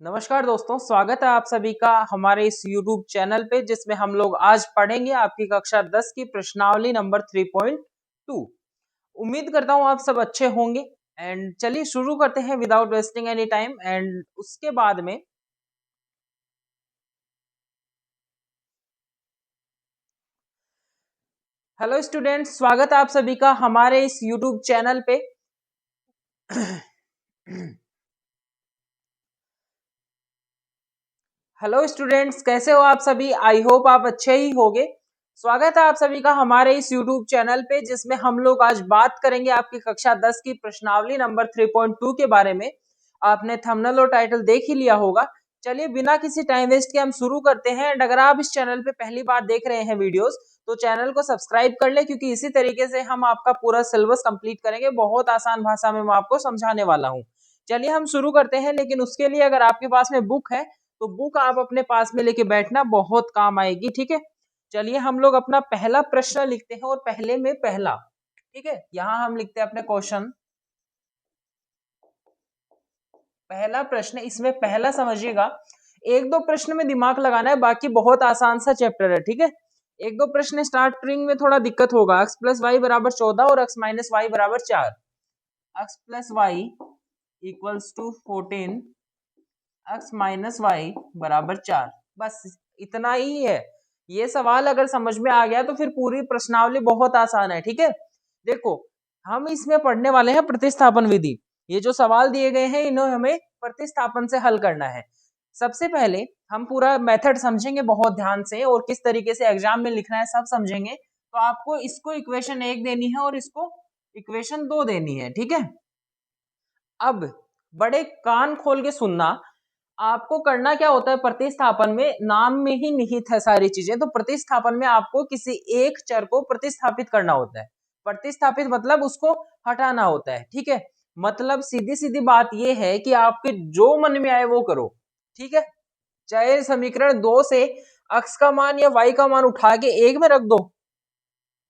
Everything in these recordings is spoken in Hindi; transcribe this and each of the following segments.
नमस्कार दोस्तों, स्वागत है आप सभी का हमारे इस YouTube चैनल पे जिसमें हम लोग आज पढ़ेंगे आपकी कक्षा 10 की प्रश्नावली नंबर 3.2। उम्मीद करता हूँ आप सब अच्छे होंगे एंड चलिए शुरू करते हैं without wasting any time. And उसके बाद में हेलो स्टूडेंट्स, स्वागत है आप सभी का हमारे इस YouTube चैनल पे। हेलो स्टूडेंट्स, कैसे हो आप सभी? आई होप आप अच्छे ही होंगे। स्वागत है आप सभी का हमारे इस YouTube चैनल पे जिसमें हम लोग आज बात करेंगे आपकी कक्षा 10 की प्रश्नावली नंबर 3.2 के बारे में। आपने थंबनेल और टाइटल देख ही लिया होगा। चलिए बिना किसी टाइम वेस्ट के हम शुरू करते हैं। एंड अगर आप इस चैनल पे पहली बार देख रहे हैं वीडियोस तो चैनल को सब्सक्राइब कर ले, क्योंकि इसी तरीके से हम आपका पूरा सिलेबस कंप्लीट करेंगे। बहुत आसान भाषा में मैं आपको समझाने वाला हूँ। चलिए हम शुरू करते हैं, लेकिन उसके लिए अगर आपके पास में बुक है तो बुक आप अपने पास में लेके बैठना, बहुत काम आएगी। ठीक है, चलिए हम लोग अपना पहला प्रश्न लिखते हैं और पहले में पहला। ठीक है, यहां हम लिखते हैं अपने क्वेश्चन। पहला प्रश्न, इसमें पहला समझिएगा, एक दो प्रश्न में दिमाग लगाना है, बाकी बहुत आसान सा चैप्टर है। ठीक है, एक दो प्रश्न स्टार्टिंग में थोड़ा दिक्कत होगा। x प्लस वाई बराबर 14 और x माइनस वाई बराबर 4। x plus Y equals to 14, x minus Y बराबर 4। बस इतना ही है। ये सवाल अगर समझ में आ गया तो फिर पूरी प्रश्नावली बहुत आसान है। ठीक है, देखो हम इसमें पढ़ने वाले हैं प्रतिस्थापन विधि। ये जो सवाल दिए गए हैं इन्हें हमें प्रतिस्थापन से हल करना है। सबसे पहले हम पूरा मेथड समझेंगे बहुत ध्यान से, और किस तरीके से एग्जाम में लिखना है सब समझेंगे। तो आपको इसको इक्वेशन 1 देनी है और इसको इक्वेशन 2 देनी है। ठीक है, अब बड़े कान खोल के सुनना। आपको करना क्या होता है प्रतिस्थापन में, नाम में ही निहित है सारी चीजें। तो प्रतिस्थापन में आपको किसी एक चर को प्रतिस्थापित करना होता है। प्रतिस्थापित मतलब उसको हटाना होता है। ठीक है, मतलब सीधी सीधी बात यह है कि आपके जो मन में आए वो करो। ठीक है, चाहे समीकरण 2 से x का मान या y का मान उठा के 1 में रख दो,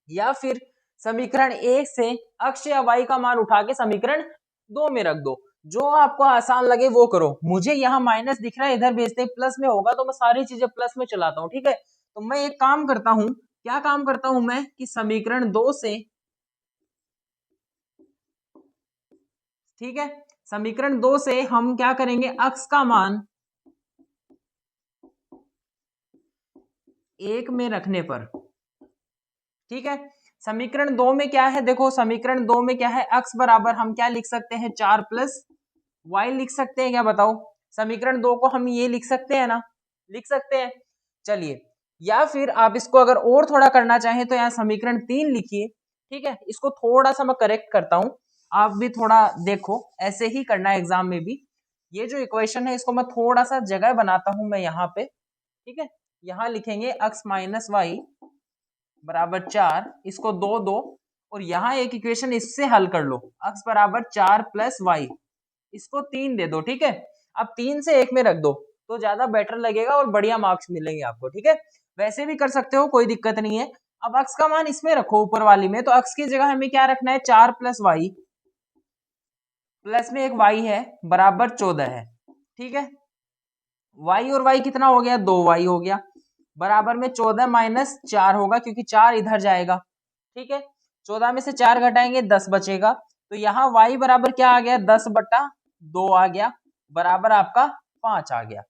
या फिर समीकरण 1 से x या y का मान उठा के समीकरण 2 में रख दो। जो आपको आसान लगे वो करो। मुझे यहाँ माइनस दिख रहा है, इधर भेजते प्लस में होगा तो मैं सारी चीजें प्लस में चलाता हूँ। ठीक है, तो मैं एक काम करता हूँ, क्या काम करता हूँ मैं कि समीकरण 2 से, ठीक है, समीकरण 2 से हम क्या करेंगे, x का मान 1 में रखने पर, ठीक है, समीकरण 2 में क्या है, देखो समीकरण 2 में क्या है, x बराबर हम क्या लिख सकते हैं, 4 प्लस y लिख सकते हैं क्या, बताओ। समीकरण 2 को हम ये लिख सकते हैं ना, लिख सकते हैं। चलिए, या फिर आप इसको अगर और थोड़ा करना चाहें तो यहाँ समीकरण 3 लिखिए। ठीक है, इसको थोड़ा सा मैं करेक्ट करता हूं, आप भी थोड़ा देखो, ऐसे ही करना है एग्जाम में भी। ये जो इक्वेशन है इसको मैं थोड़ा सा जगह बनाता हूं मैं यहाँ पे। ठीक है, यहाँ लिखेंगे x माइनस वाई बराबर 4, इसको 2 दो, और यहाँ एक इक्वेशन इससे हल कर लो, x बराबर 4 प्लस वाई, इसको 3 दे दो। ठीक है, अब 3 से 1 में रख दो तो ज्यादा बेटर लगेगा और बढ़िया मार्क्स मिलेंगे आपको। ठीक है, वैसे भी कर सकते हो, कोई दिक्कत नहीं है। अब x का मान इसमें रखो ऊपर वाली में, तो x की जगह हमें क्या रखना है, 4 प्लस वाई, प्लस में एक y है बराबर 14 है। ठीक है, y और y कितना हो गया, 2y हो गया, बराबर में 14 माइनस 4 होगा, क्योंकि 4 इधर जाएगा। ठीक है, 14 में से 4 घटाएंगे 10 बचेगा, तो यहाँ y बराबर क्या आ गया, 10/2 आ गया, बराबर आपका 5 आ गया।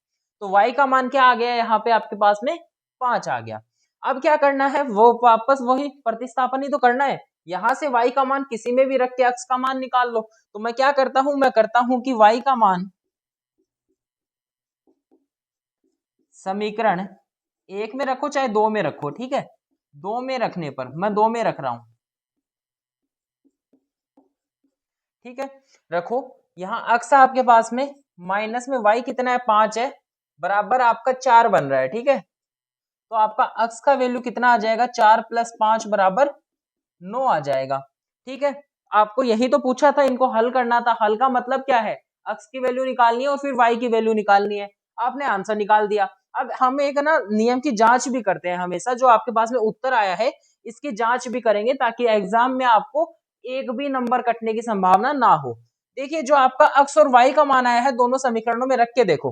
तो y का मान क्या आ गया यहाँ पे आपके पास में, 5 आ गया। अब क्या करना है, वो वापस वही प्रतिस्थापन ही तो करना है। यहाँ से y का मान किसी में भी रख के x का मान निकाल लो। तो मैं क्या करता हूं, मैं करता हूं कि y का मान समीकरण 1 में रखो चाहे 2 में रखो। ठीक है, 2 में रखने पर, मैं 2 में रख रहा हूं। ठीक है, रखो, यहाँ अक्स आपके पास में, माइनस में y कितना है, 5 है, बराबर आपका 4 बन रहा है। ठीक है, तो आपका अक्स का वैल्यू कितना आ जाएगा, 4 प्लस 5 बराबर 9 आ जाएगा। ठीक है, आपको यही तो पूछा था, इनको हल करना था। हल का मतलब क्या है, अक्स की वैल्यू निकालनी है और फिर y की वैल्यू निकालनी है। आपने आंसर निकाल दिया। अब हम एक ना नियम की जांच भी करते हैं हमेशा, जो आपके पास में उत्तर आया है इसकी जांच भी करेंगे, ताकि एग्जाम में आपको एक भी नंबर कटने की संभावना ना हो। देखिए जो आपका अक्स और वाई का मान आया है दोनों समीकरणों में रख के देखो,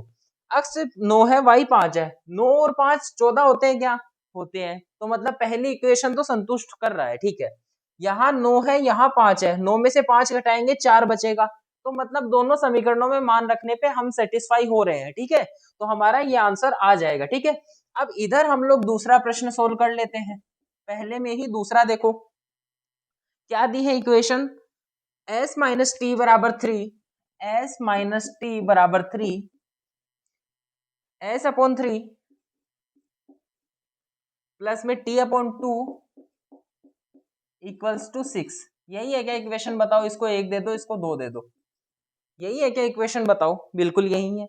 अक्स 9 है, वाई 5 है, 9 और 5 14 होते हैं क्या? होते हैं। तो मतलब पहली इक्वेशन तो संतुष्ट कर रहा है, ठीक है। यहाँ 9 है, यहाँ 5 है, 9 में से 5 घटाएंगे 4 बचेगा, तो मतलब दोनों समीकरणों में मान रखने पे हम सेटिस्फाई हो रहे हैं, ठीक है। तो हमारा ये आंसर आ जाएगा, ठीक है। अब इधर हम लोग दूसरा प्रश्न सोल्व कर लेते हैं। पहले में ही दूसरा देखो क्या दी है इक्वेशन, s माइनस टी बराबर 3, s माइनस टी बराबर 3, s अपॉन 3 प्लस में t अपॉन 2 इक्वल्स टू 6। यही है क्या इक्वेशन? बताओ, इसको 1 दे दो, इसको 2 दे दो, यही है क्या इक्वेशन? बताओ, बिल्कुल यही है।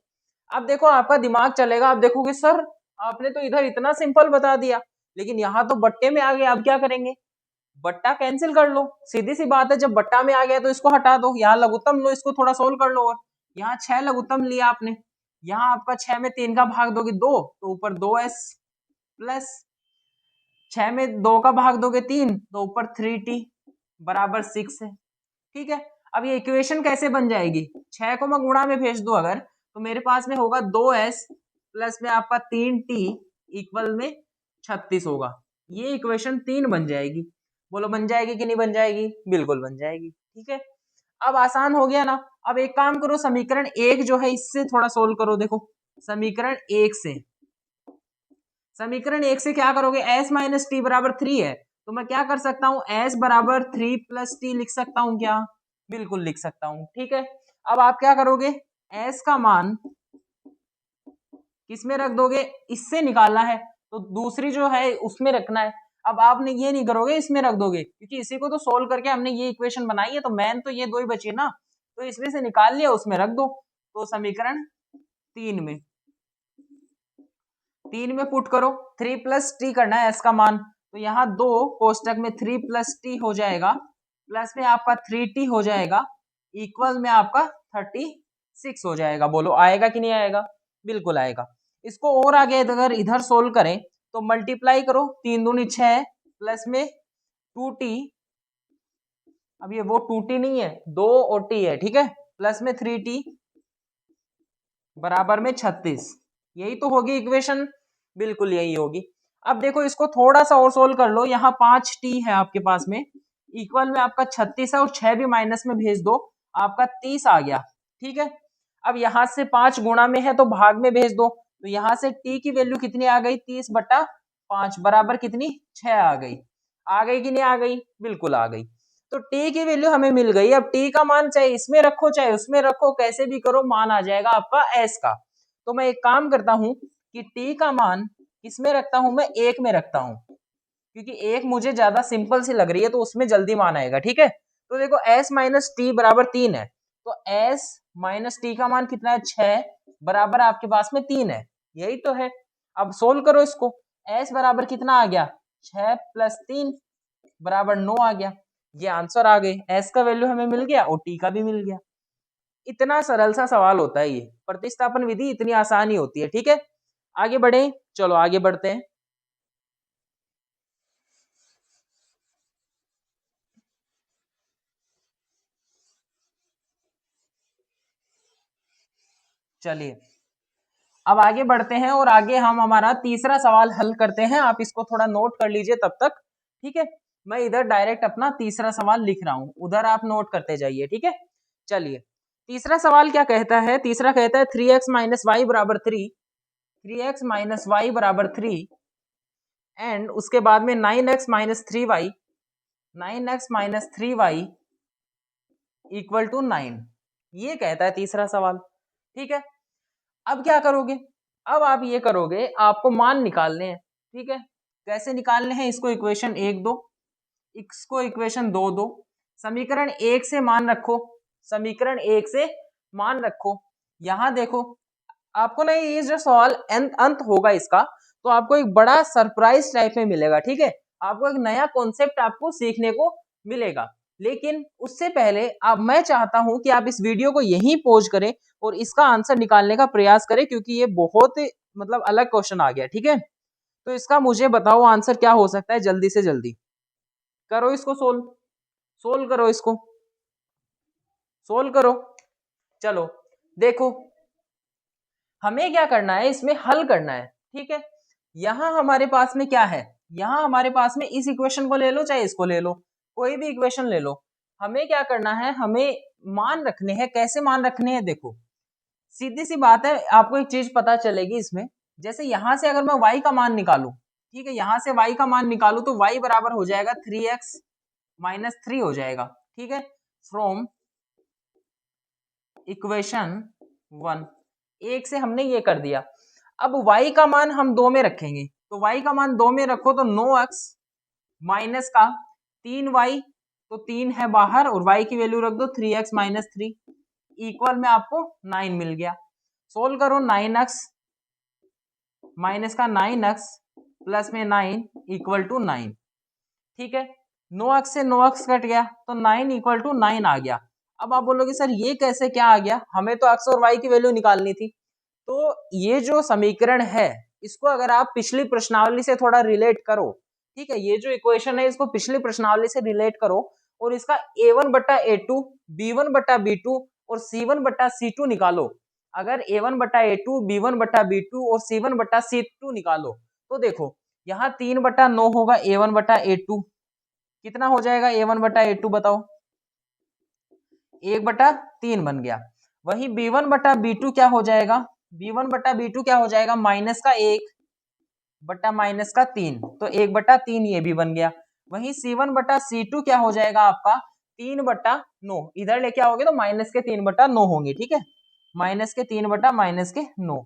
अब देखो आपका दिमाग चलेगा, आप देखोगे सर आपने तो इधर इतना सिंपल बता दिया, लेकिन यहाँ तो बट्टे में आ गए, अब क्या करेंगे? बट्टा कैंसिल कर लो, सीधी सी बात है, जब बट्टा में आ गया तो इसको हटा दो, यहाँ लघुत्तम लो, इसको थोड़ा सोल्व कर लो। और यहाँ 6 लघुत्तम लिया आपने, यहाँ आपका 6 में 3 का भाग दोगे 2, तो ऊपर 2s प्लस 6 में 2 का भाग दोगे 3, तो ऊपर 3t बराबर 6 है, ठीक है। अब ये इक्वेशन कैसे बन जाएगी? 6 को मैं गुणा में भेज दूं अगर, तो मेरे पास में होगा 2s प्लस में आपका 3t इक्वल में 36 होगा। ये इक्वेशन 3 बन जाएगी। बोलो बन जाएगी कि नहीं बन जाएगी? बिल्कुल बन जाएगी, ठीक है। अब आसान हो गया ना। अब एक काम करो, समीकरण 1 जो है इससे थोड़ा सोल्व करो। देखो समीकरण 1 से, समीकरण 1 से क्या करोगे? s माइनस टी बराबर 3 है, तो मैं क्या कर सकता हूँ? s बराबर 3 प्लस टी लिख सकता हूँ क्या? बिल्कुल लिख सकता हूँ, ठीक है। अब आप क्या करोगे? s का मान किसमें रख दोगे? इससे निकालना है तो दूसरी जो है उसमें रखना है। अब आपने ये नहीं करोगे, इसमें रख दोगे, क्योंकि इसी को तो सोल्व करके हमने ये इक्वेशन बनाई है, तो मैन तो ये दो ही बची ना, तो इसमें से निकाल लिया, उसमें रख दो। तो समीकरण 3 में, 3 में पुट करो, 3 प्लस टी करना है s का मान, तो यहाँ 2 कोष्टक में 3 प्लस टी हो जाएगा, प्लस में आपका 3t हो जाएगा, इक्वल में आपका 36 हो जाएगा। बोलो आएगा कि नहीं आएगा? बिल्कुल आएगा। इसको और आगे अगर इधर सोल्व करें तो मल्टीप्लाई करो, 3 दूनी 6 प्लस में 2t, अब ये वो 2t नहीं है, 2 और t है, ठीक है, प्लस में 3t बराबर में 36। यही तो होगी इक्वेशन, बिल्कुल यही होगी। अब देखो इसको थोड़ा सा और सोल्व कर लो, यहाँ 5t है आपके पास में, इक्वल में आपका 36 है, और 6 भी माइनस में भेज दो, आपका 30 आ गया, ठीक है। अब यहाँ से 5 गुणा में है तो भाग में भेज दो, तो यहाँ से t की वैल्यू कितनी आ गई? 30/5 बराबर कितनी? 6 आ गई। आ गई कि नहीं आ गई? बिल्कुल आ गई। तो t की वैल्यू हमें मिल गई। अब t का मान चाहे इसमें रखो चाहे उसमें रखो, कैसे भी करो मान आ जाएगा आपका s का। तो मैं एक काम करता हूं कि t का मान किसमें रखता हूं? मैं 1 में रखता हूं, क्योंकि 1 मुझे ज्यादा सिंपल सी लग रही है, तो उसमें जल्दी मान आएगा, ठीक है। तो देखो s माइनस टी बराबर 3 है, तो s माइनस टी का मान कितना है? 6 बराबर आपके पास में 3 है, यही तो है। अब सोल्व करो इसको, s बराबर कितना आ गया? 6 प्लस 3 बराबर 9 आ गया। ये आंसर आ गए, s का वैल्यू हमें मिल गया और t का भी मिल गया। इतना सरल सा सवाल होता है ये, प्रतिस्थापन विधि इतनी आसानी होती है, ठीक है। आगे बढ़े, चलो आगे बढ़ते हैं। चलिए अब आगे बढ़ते हैं और आगे हम हमारा तीसरा सवाल हल करते हैं। आप इसको थोड़ा नोट कर लीजिए तब तक, ठीक है। मैं इधर डायरेक्ट अपना तीसरा सवाल लिख रहा हूं, उधर आप नोट करते जाइए, ठीक है। चलिए तीसरा सवाल क्या कहता है? तीसरा कहता है 3x माइनस वाई बराबर 3, 3x माइनस वाई बराबर 3 एंड उसके बाद में 9x minus 3y, 9x minus 3y equal to 9। ये कहता है तीसरा सवाल, ठीक है। अब क्या करोगे? अब आप ये करोगे, आपको मान निकालने हैं, ठीक है। कैसे निकालने हैं? इसको इक्वेशन 1 दो, इसको इक्वेशन 2 दो, समीकरण 1 से मान रखो, समीकरण 1 से मान रखो। यहां देखो आपको ना ये जो सवाल अंत होगा इसका, तो आपको एक बड़ा सरप्राइज टाइप में मिलेगा, ठीक है। आपको एक नया कॉन्सेप्ट आपको सीखने को मिलेगा। लेकिन उससे पहले अब मैं चाहता हूं कि आप इस वीडियो को यहीं पॉज करें और इसका आंसर निकालने का प्रयास करें, क्योंकि ये बहुत मतलब अलग क्वेश्चन आ गया, ठीक है। तो इसका मुझे बताओ आंसर क्या हो सकता है, जल्दी से जल्दी करो इसको सोल्व, सोल्व करो इसको, सोल्व करो। चलो देखो, हमें क्या करना है, इसमें हल करना है, ठीक है। यहां हमारे पास में क्या है, यहां हमारे पास में इस इक्वेशन को ले लो चाहे इसको ले लो, कोई भी इक्वेशन ले लो। हमें क्या करना है, हमें मान रखने हैं। कैसे मान रखने हैं, देखो सीधी सी बात है, आपको एक चीज पता चलेगी इसमें। जैसे यहां से अगर मैं y का मान निकालू, ठीक है, यहां से y का मान निकालू तो y बराबर हो जाएगा 3x माइनस 3 हो जाएगा, ठीक है, फ्रॉम इक्वेशन 1। एक से हमने ये कर दिया। अब y का मान हम 2 में रखेंगे, तो y का मान 2 में रखो तो 9x माइनस का 3y, तो 3 है बाहर और y की वैल्यू रख दो 3x माइनस 3 इक्वल में आपको 9 मिल गया। सोल्व करो, 9x माइनस का 9x प्लस में 9 इक्वल टू 9, ठीक है। 9x से 9x कट गया तो 9 इक्वल टू 9 आ गया। अब आप बोलोगे सर ये कैसे क्या आ गया, हमें तो x और y की वैल्यू निकालनी थी। तो ये जो समीकरण है इसको अगर आप पिछली प्रश्नावली से थोड़ा रिलेट करो, ठीक है, ये जो इक्वेशन है इसको पिछली प्रश्नावली से रिलेट करो और इसका a1 बट्टा a2, b1 बट्टा b2 और c1 बट्टा c2 निकालो। अगर a1 बट्टा a2, b1 बट्टा b2 और c1 बट्टा c2 निकालो तो देखो यहाँ 3 बट्टा 9 होगा a1 बट्टा a2, कितना हो जाएगा a1 बट्टा a2 बताओ, 1 बट्टा 3 बन गया। वही b1 बट्टा b2 क्या हो जाएगा, b1 बट्टा b2 क्या हो जाएगा, माइनस का 1 बट्टा माइनस का 3, तो 1 बट्टा 3 ये भी बन गया। वही c1 बट्टा c2 क्या हो जाएगा आपका 3 बट्टा 9, इधर लेके आओगे तो माइनस के 3 बट्टा 9 होंगे, ठीक है, माइनस के 3 बट्टा माइनस के 9,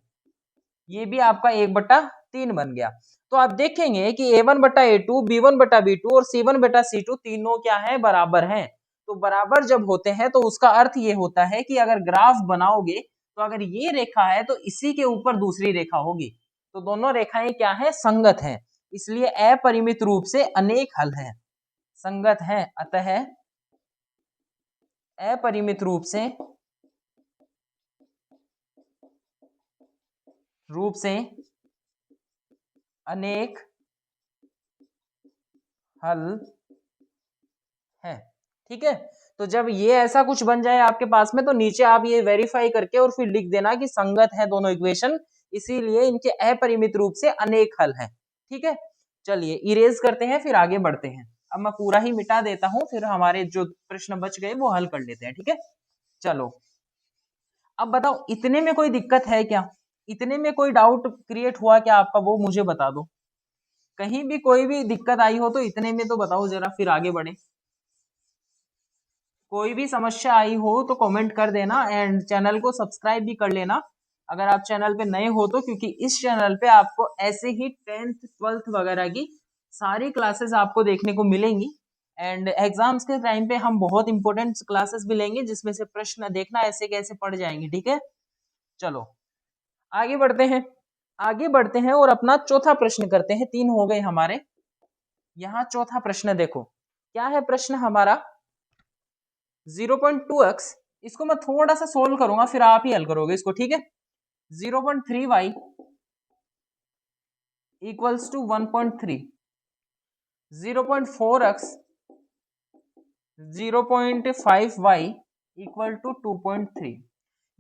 ये भी आपका 1 बट्टा 3 बन गया। तो आप देखेंगे कि a1 बट्टा a2, b1 बट्टा b2 और c1 बट्टा c2 तीनों क्या है, बराबर हैं। तो बराबर जब होते हैं तो उसका अर्थ ये होता है कि अगर ग्राफ बनाओगे तो अगर ये रेखा है तो इसी के ऊपर दूसरी रेखा होगी, तो दोनों रेखाएं क्या है, संगत हैं, इसलिए अपरिमित रूप से अनेक हल हैं, संगत हैं, अतः अपरिमित रूप से अनेक हल है, ठीक है। तो जब ये ऐसा कुछ बन जाए आपके पास में तो नीचे आप ये वेरीफाई करके और फिर लिख देना कि संगत है दोनों इक्वेशन, इसीलिए इनके अपरिमित रूप से अनेक हल हैं, ठीक है। चलिए इरेज करते हैं फिर आगे बढ़ते हैं। अब मैं पूरा ही मिटा देता हूं, फिर हमारे जो प्रश्न बच गए वो हल कर लेते हैं, ठीक है। चलो अब बताओ, इतने में कोई दिक्कत है क्या, इतने में कोई डाउट क्रिएट हुआ क्या आपका, वो मुझे बता दो। कहीं भी कोई भी दिक्कत आई हो तो इतने में तो बताओ जरा, फिर आगे बढ़े। कोई भी समस्या आई हो तो कमेंट कर देना एंड चैनल को सब्सक्राइब भी कर लेना अगर आप चैनल पे नए हो तो, क्योंकि इस चैनल पे आपको ऐसे ही 10th 12th वगैरह की सारी क्लासेस आपको देखने को मिलेंगी एंड एग्जाम्स के टाइम पे हम बहुत इंपॉर्टेंट क्लासेस भी लेंगे जिसमें से प्रश्न देखना ऐसे कैसे पढ़ जाएंगे, ठीक है। चलो आगे बढ़ते हैं, आगे बढ़ते हैं और अपना चौथा प्रश्न करते हैं। 3 हो गए हमारे, यहाँ चौथा प्रश्न देखो क्या है प्रश्न हमारा, 0.2x, इसको मैं थोड़ा सा सोल्व करूंगा फिर आप ही हल करोगे इसको, ठीक है। 0.3y equals to 1.3, 0.4x 0.5y equal to 2.3,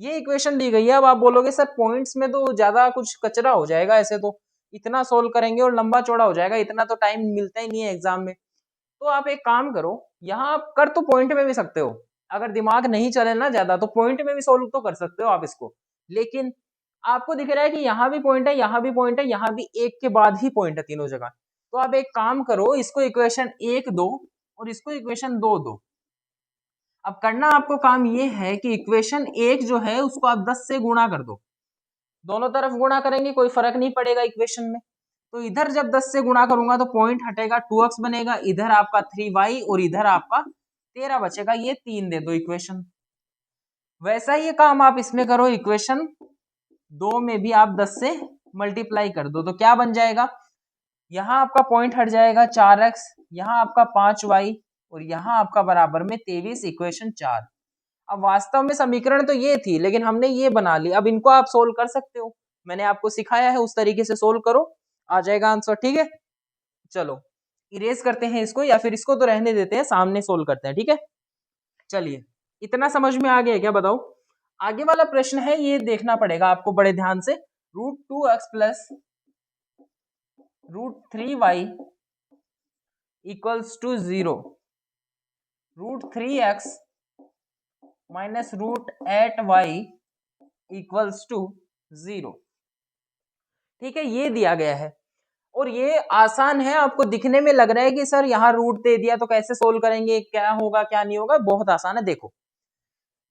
ये इक्वेशन दी गई है। अब आप बोलोगे सर पॉइंट्स में तो ज्यादा कुछ कचरा हो जाएगा, ऐसे तो इतना सोल्व करेंगे और लंबा चौड़ा हो जाएगा, इतना तो टाइम मिलता ही नहीं है एग्जाम में। तो आप एक काम करो, यहाँ आप कर तो पॉइंट में भी सकते हो, अगर दिमाग नहीं चले ना ज्यादा तो पॉइंट में भी सोल्व तो कर सकते हो आप इसको, लेकिन आपको दिख रहा है कि यहाँ भी पॉइंट है, यहाँ भी पॉइंट है, यहाँ भी एक के बाद ही पॉइंट है तीनों जगह। तो आप एक काम करो, इसको इक्वेशन 1 दो और इसको इक्वेशन 2 दो। अब करना आपको काम ये है कि इक्वेशन 1 जो है उसको आप 10 से गुणा कर दो, दोनों तरफ गुणा करेंगे कोई फर्क नहीं पड़ेगा इक्वेशन में। तो इधर जब 10 से गुणा करूंगा तो पॉइंट हटेगा 2x बनेगा, इधर आपका 3y और इधर आपका 13 बचेगा, ये 3 दे दो इक्वेशन। वैसा ही काम आप इसमें करो, इक्वेशन 2 में भी आप 10 से मल्टीप्लाई कर दो तो क्या बन जाएगा, यहाँ आपका पॉइंट हट जाएगा 4x, यहाँ आपका 5y और यहाँ आपका बराबर में 23, इक्वेशन 4। अब वास्तव में समीकरण तो ये थी लेकिन हमने ये बना ली, अब इनको आप सोल्व कर सकते हो, मैंने आपको सिखाया है उस तरीके से सोल्व करो, आ जाएगा आंसर, ठीक है। चलो इरेज करते हैं इसको या फिर इसको तो रहने देते हैं, सामने सोल्व करते हैं, ठीक है। चलिए इतना समझ में आ गया क्या बताओ। आगे वाला प्रश्न है, ये देखना पड़ेगा आपको बड़े ध्यान से। √2x plus √3y equals to 0, √3x minus √8y equals to 0। ठीक है, ये दिया गया है और ये आसान है। आपको दिखने में लग रहा है कि सर यहाँ रूट दे दिया तो कैसे सोल्व करेंगे, क्या होगा क्या नहीं होगा, बहुत आसान है। देखो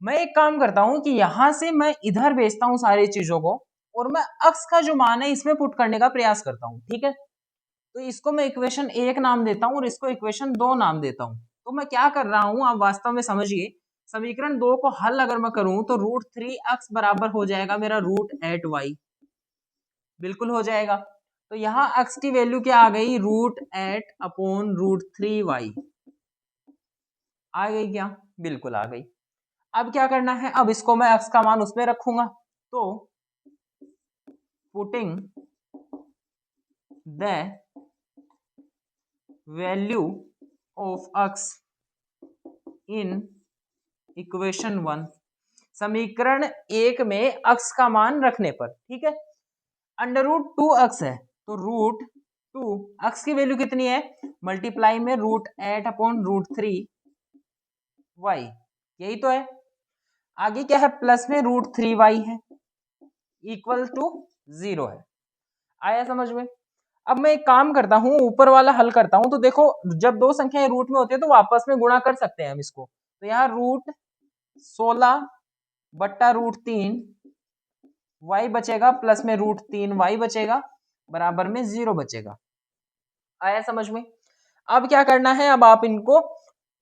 मैं एक काम करता हूं कि यहां से मैं इधर भेजता हूं सारी चीजों को और मैं अक्स का जो मान है इसमें पुट करने का प्रयास करता हूं। ठीक है, तो इसको मैं इक्वेशन 1 नाम देता हूं और इसको इक्वेशन 2 नाम देता हूं। तो मैं क्या कर रहा हूं आप वास्तव में समझिए। समीकरण 2 को हल अगर मैं करूं तो √3x बराबर हो जाएगा मेरा √8y, बिल्कुल हो जाएगा। तो यहाँ x की वैल्यू क्या आ गई, √8 अपॉन √3y आ गई क्या, बिल्कुल आ गई। अब क्या करना है, अब इसको मैं x का मान उसमें रखूंगा। तो putting the value of x in equation 1, समीकरण 1 में x का मान रखने पर। ठीक है, √2x है तो √2 x की वैल्यू कितनी है, मल्टीप्लाई में √8 अपॉन √3y, यही तो है। आगे क्या है, प्लस में √3y है इक्वल टू 0 है। आया समझ में। अब मैं एक काम करता हूं, ऊपर वाला हल करता हूं। तो देखो जब दो संख्याएं रूट में होती है तो आपस में गुणा कर सकते हैं हम इसको। तो यहाँ √16 बट्टा √3 y बचेगा, प्लस में √3y बचेगा, बराबर में 0 बचेगा। आया समझ में। अब क्या करना है, अब आप इनको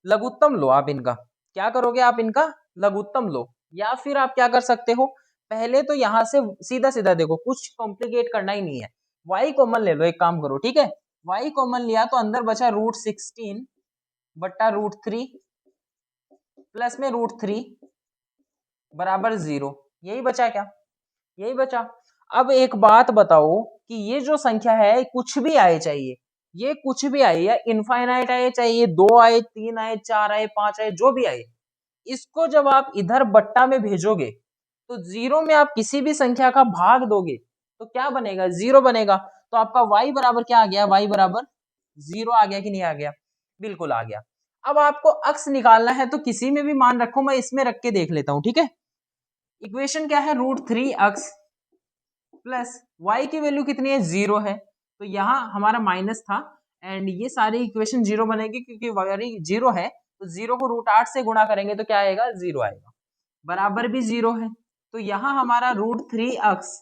लघुत्तम लो। आप इनका क्या करोगे, आप इनका लघुत्तम लो, या फिर आप क्या कर सकते हो, पहले तो यहां से सीधा सीधा देखो, कुछ कॉम्प्लिकेट करना ही नहीं है। y कॉमन ले लो, एक काम करो। ठीक है, y कॉमन लिया तो अंदर बचा √16 बट्टा √3 प्लस में √3 बराबर 0, यही बचा क्या, यही बचा। अब एक बात बताओ कि ये जो संख्या है कुछ भी आए चाहिए, ये कुछ भी आए, या इनफाइनाइट आए, चाहिए 2 आए, 3 आए, 4 आए, 5 आए, जो भी आए, इसको जब आप इधर बट्टा में भेजोगे तो 0 में आप किसी भी संख्या का भाग दोगे तो क्या बनेगा, 0 बनेगा। तो आपका y बराबर क्या आ गया, y बराबर 0 आ गया कि नहीं आ गया, बिल्कुल आ गया। अब आपको अक्स निकालना है तो किसी में भी मान रखो, मैं इसमें रख के देख लेता हूं। ठीक है, इक्वेशन क्या है, √3x प्लस y की वैल्यू कितनी है, 0 है। तो यहाँ हमारा माइनस था एंड ये सारी इक्वेशन 0 बनेगी क्योंकि y 0 है। तो 0 को √8 से गुणा करेंगे तो क्या आएगा, 0 आएगा, बराबर भी 0 है। तो यहाँ हमारा √3x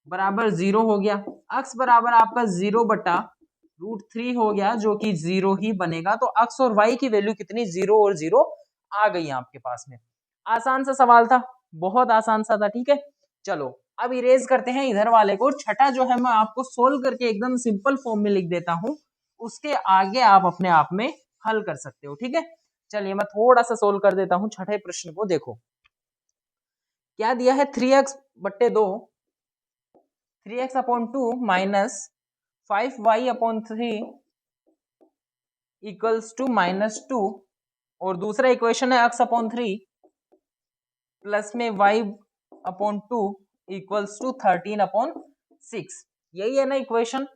बराबर 0 हो गया। x बराबर आपका 0 बटा √3 हो गया, जो कि 0 ही बनेगा। तो x और y की वैल्यू कितनी, 0 और 0 आ गई आपके पास में। आसान सा सवाल था, बहुत आसान सा था। ठीक है, चलो अब इरेज करते हैं इधर वाले को। छठा जो है मैं आपको सोल्व करके एकदम सिंपल फॉर्म में लिख देता हूं, उसके आगे आप अपने आप में हल कर सकते हो। ठीक है, चलिए मैं थोड़ा सा सोल्व कर देता हूं छठे प्रश्न को। देखो क्या दिया है, 3x बट्टे 2, 3x upon 2 minus 5y upon 3 equals to -2, और दूसरा इक्वेशन है x अपॉन 3 प्लस में y upon 2 equals to 13 upon 6, यही है ना इक्वेशन।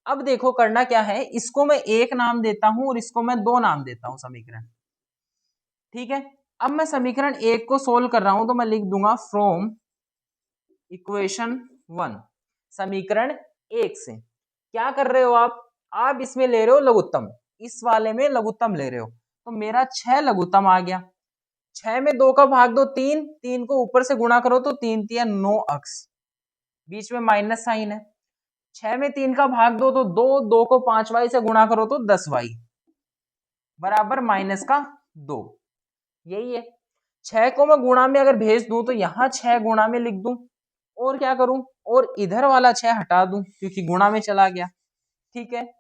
अब देखो करना क्या है, इसको मैं 1 नाम देता हूं और इसको मैं 2 नाम देता हूं, समीकरण। ठीक है, अब मैं समीकरण 1 को सोल्व कर रहा हूं तो मैं लिख दूंगा फ्रॉम इक्वेशन 1, समीकरण 1 से। क्या कर रहे हो आप इसमें ले रहे हो लघुत्तम, इस वाले में लघुत्तम ले रहे हो। तो मेरा 6 लघुत्तम आ गया। 6 में 2 का भाग दो 3, 3 को ऊपर से गुणा करो तो 3 तिया 9 अक्स, बीच में माइनस साइन है। 6 में 3 का भाग दो तो 2, 2 को 5y से गुणा करो तो 10y बराबर -2, यही है। 6 को मैं गुणा में अगर भेज दूं तो यहाँ 6 गुणा में लिख दूं, और क्या करूं, और इधर वाला 6 हटा दूं क्योंकि गुणा में चला गया। ठीक है,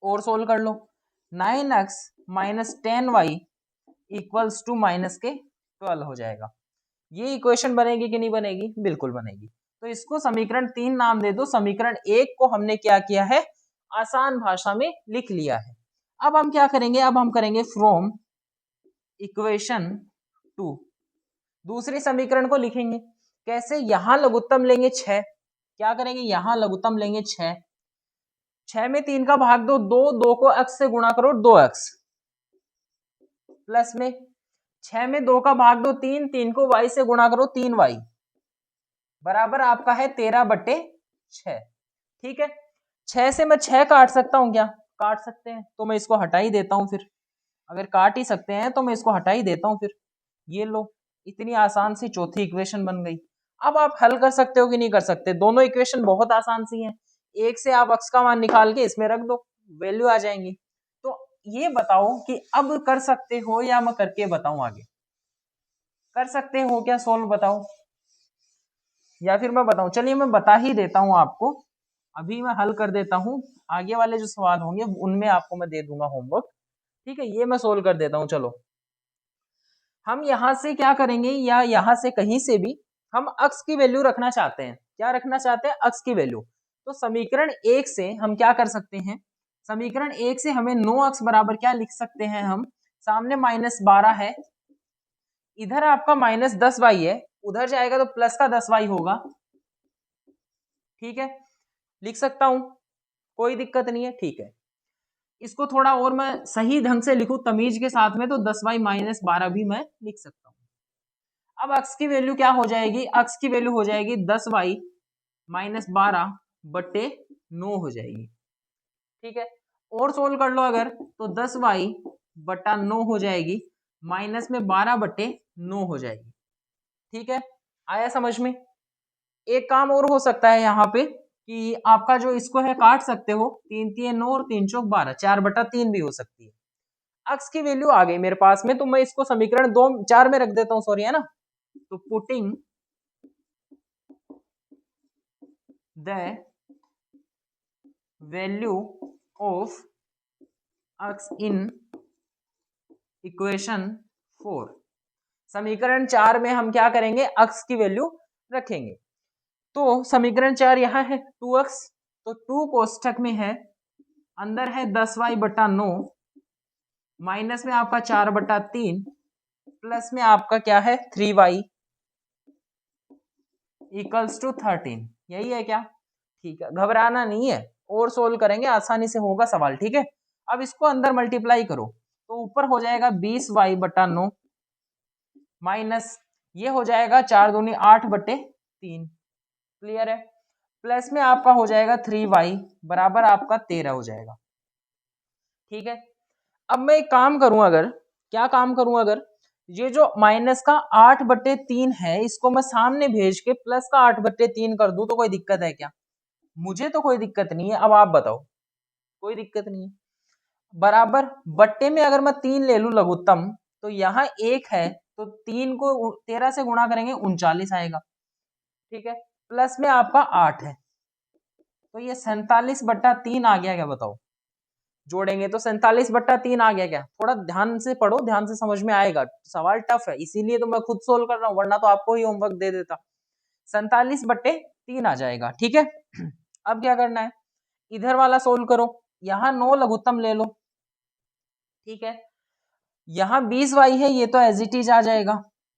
और सोल्व कर लो। 9x minus 10y equals to minus के 12 हो जाएगा। ये इक्वेशन बनेगी कि नहीं बनेगी, बिल्कुल बनेगी। तो इसको समीकरण 3 नाम दे दो। समीकरण 1 को हमने क्या किया है, आसान भाषा में लिख लिया है। अब हम क्या करेंगे, अब हम करेंगे फ्रॉम इक्वेशन 2, दूसरी समीकरण को लिखेंगे कैसे, यहां लघुत्तम लेंगे 6, क्या करेंगे यहां लघुत्तम लेंगे 6, 6 में 3 का भाग दो, 2, 2 को x से गुणा करो 2x, प्लस में 6 में 2 का भाग दो 3, 3 को y से गुणा करो 3y, बराबर आपका है 13/6। ठीक है, 6 से मैं 6 काट सकता हूं क्या, काट सकते हैं, तो मैं इसको हटा ही देता हूं फिर, अगर काट ही सकते हैं तो मैं इसको हटा ही देता हूं फिर, ये लो, इतनी आसान सी चौथी इक्वेशन बन गई। अब आप हल कर सकते हो कि नहीं कर सकते, दोनों इक्वेशन बहुत आसान सी हैं, एक से आप x का मान निकाल के इसमें रख दो, वैल्यू आ जाएंगी। तो ये बताओ कि अब कर सकते हो या मैं करके बताऊं, आगे कर सकते हो क्या सोल्व, बताओ, या फिर मैं बताऊं, चलिए मैं बता ही देता हूं आपको, अभी मैं हल कर देता हूं, आगे वाले जो सवाल होंगे उनमें आपको मैं दे दूंगा होमवर्क। ठीक है, ये मैं सोल्व कर देता हूं। चलो हम यहां से क्या करेंगे, या यहां से कहीं से भी हम x की वैल्यू रखना चाहते हैं, क्या रखना चाहते हैं, x की वैल्यू। तो समीकरण 1 से हम क्या कर सकते हैं, समीकरण 1 से हमें 9x बराबर क्या लिख सकते हैं हम, सामने -12 है, इधर आपका -10y है, उधर जाएगा तो प्लस का 10y होगा। ठीक है, लिख सकता हूं, कोई दिक्कत नहीं है। ठीक है, इसको थोड़ा और मैं सही ढंग से लिखूं तमीज के साथ में, तो 10y - 12 भी मैं लिख सकता हूं। अब x की वैल्यू क्या हो जाएगी, x की वैल्यू हो जाएगी 10y - 12/9 हो जाएगी। ठीक है, और सोल्व कर लो अगर, तो 10y/9 हो जाएगी, माइनस में 12/9 हो जाएगी। ठीक है, आया समझ में। एक काम और हो सकता है यहाँ पे कि आपका जो इसको है काट सकते हो, 3 3 9 और 3 चौक 12, 4/3 भी हो सकती है। x की वैल्यू आ गई मेरे पास में, तो मैं इसको समीकरण 4 में रख देता हूँ, सॉरी है ना, तो putting the value of x in equation 4, समीकरण 4 में हम क्या करेंगे, x की वैल्यू रखेंगे। तो समीकरण 4 यहां है 2x, तो 2 कोष्ठक में है, अंदर है 10y/9, माइनस में आपका 4/3, प्लस में आपका क्या है 3y = 13, यही है क्या। ठीक है, घबराना नहीं है, और सोल्व करेंगे, आसानी से होगा सवाल। ठीक है, अब इसको अंदर मल्टीप्लाई करो, तो ऊपर हो जाएगा 20y/9 माइनस ये हो जाएगा 4 दूनी 8/3, क्लियर है, प्लस में आपका हो जाएगा 3y बराबर आपका 13 हो जाएगा। ठीक है, अब मैं एक काम करूं, अगर क्या काम करूं, अगर ये जो माइनस का 8/3 है इसको मैं सामने भेज के प्लस का 8/3 कर दूं, तो कोई दिक्कत है क्या, मुझे तो कोई दिक्कत नहीं है, अब आप बताओ, कोई दिक्कत नहीं है। बराबर बट्टे में अगर मैं 3 ले लूं लघुत्तम, तो यहाँ 1 है, तो 3 को 13 से गुणा करेंगे 39 आएगा। ठीक है, प्लस में आपका 8 है, तो ये 47/3 आ गया क्या, बताओ, जोड़ेंगे तो 47/3 आ गया क्या, थोड़ा ध्यान से पढ़ो, ध्यान से समझ में आएगा, सवाल टफ है इसीलिए तो मैं खुद सोल्व कर रहा हूँ, वरना तो आपको ही होमवर्क दे देता। 47/3 आ जाएगा। ठीक है, अब क्या करना है, इधर वाला सोल्व करो, यहाँ 9 लघुत्तम ले लो। ठीक है, यहाँ 20y है, ये तो एज इट इज आ जाएगा,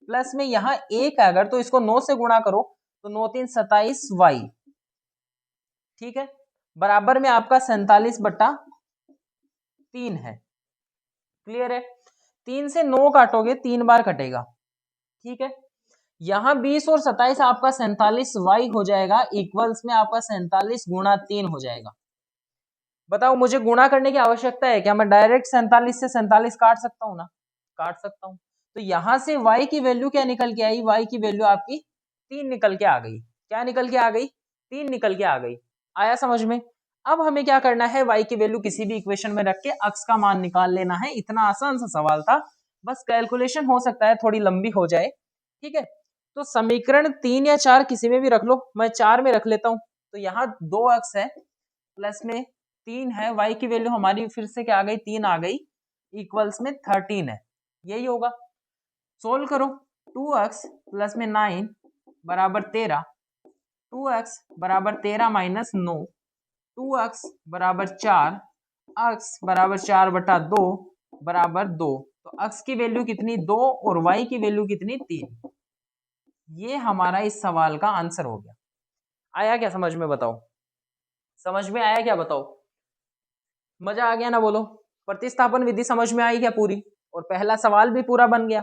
प्लस में यहाँ 1 है अगर, तो इसको 9 से गुणा करो, तो 9 3 27y, ठीक है, बराबर में आपका 47/3 है, क्लियर है। 3 से 9 काटोगे 3 बार कटेगा। ठीक है, यहाँ 20 और 27 आपका 47y हो जाएगा, इक्वल्स में आपका 47 गुणा 3 हो जाएगा। बताओ मुझे गुणा करने की आवश्यकता है क्या, मैं डायरेक्ट 47 से 47 काट सकता हूँ ना, काट सकता हूँ। तो यहां से y की वैल्यू क्या निकल के आई, y की वैल्यू आपकी 3 निकल के आ गई, क्या निकल के आ गई, 3 निकल के आ गई। आया समझ में। अब हमें क्या करना है, y की वैल्यू किसी भी इक्वेशन में रख के x का मान निकाल लेना है, इतना आसान सा सवाल था, बस कैलकुलेशन हो सकता है थोड़ी लंबी हो जाए। ठीक है, तो समीकरण 3 या 4 किसी में भी रख लो, मैं 4 में रख लेता हूं, तो यहाँ 2x है, प्लस में 3 है, y की वैल्यू हमारी फिर से क्या आ गई, 3 आ गई, इक्वल्स में 13 है, यही होगा। सोल्व करो, 2x प्लस में 9 बराबर 13, 2x बराबर 13 माइनस 9, 2x बराबर 4, x बराबर 4/2 बराबर 2, तो x की वैल्यू कितनी 2 और y की वैल्यू कितनी 3। ये हमारा इस सवाल का आंसर हो गया। आया क्या समझ में? बताओ, समझ में आया क्या? बताओ, मजा आ गया ना? बोलो, प्रतिस्थापन विधि समझ में आई क्या पूरी? और पहला सवाल भी पूरा बन गया।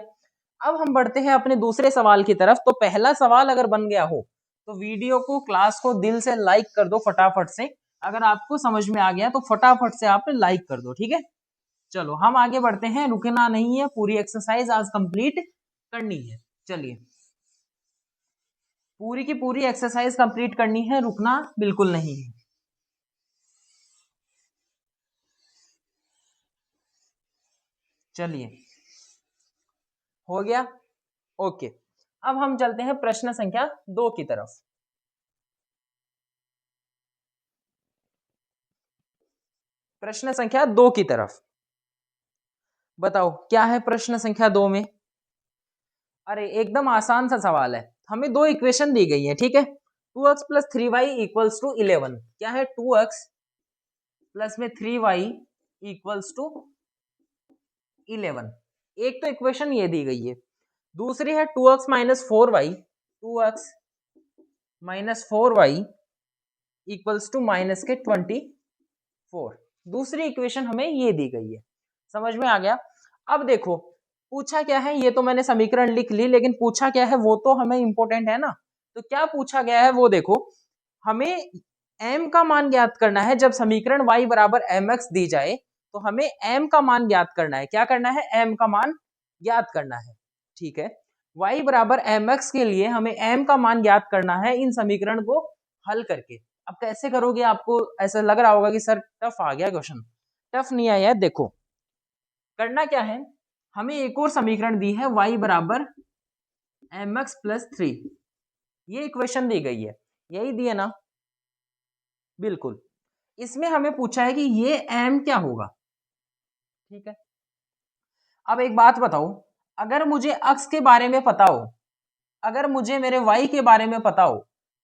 अब हम बढ़ते हैं अपने दूसरे सवाल की तरफ। तो पहला सवाल अगर बन गया हो तो वीडियो को, क्लास को दिल से लाइक कर दो फटाफट से। अगर आपको समझ में आ गया तो फटाफट से आप लाइक कर दो, ठीक है? चलो हम आगे बढ़ते हैं, रुकना नहीं है, पूरी एक्सरसाइज आज कंप्लीट करनी है। चलिए, पूरी की पूरी एक्सरसाइज कंप्लीट करनी है, रुकना बिल्कुल नहीं है। चलिए, हो गया? ओके, अब हम चलते हैं प्रश्न संख्या 2 की तरफ। प्रश्न संख्या 2 की तरफ बताओ क्या है प्रश्न संख्या 2 में? अरे एकदम आसान सा सवाल है। हमें दो इक्वेशन दी गई है, ठीक है? 2x plus 3y equals to 11। क्या है? 2x प्लस में 3y इक्वल्स टू 11। एक तो इक्वेशन ये दी गई है, दूसरी है 2x minus 4y, 2x minus 4y equals to minus के 24। दूसरी इक्वेशन हमें ये दी गई है। समझ में आ गया? अब देखो पूछा क्या है, ये तो मैंने समीकरण लिख ली, लेकिन पूछा क्या है वो तो हमें इंपॉर्टेंट है ना। तो क्या पूछा गया है वो देखो, हमें m का मान ज्ञात करना है। जब समीकरण y बराबर mx दी जाए तो हमें m का मान ज्ञात करना है। क्या करना है? m का मान ज्ञात करना है, ठीक है? y बराबर mx के लिए हमें m का मान ज्ञात करना है इन समीकरण को हल करके। अब कैसे करोगे? आपको ऐसा लग रहा होगा कि सर टफ आ गया क्वेश्चन। टफ नहीं आया है। देखो करना क्या है, हमें एक और समीकरण दी है y बराबर mx प्लस 3। ये इक्वेशन दी गई है, यही दी है ना? बिल्कुल। इसमें हमें पूछा है कि ये m क्या होगा, ठीक है? अब एक बात बताओ, अगर मुझे अक्ष के बारे में पता हो, अगर मुझे मेरे y के बारे में पता हो,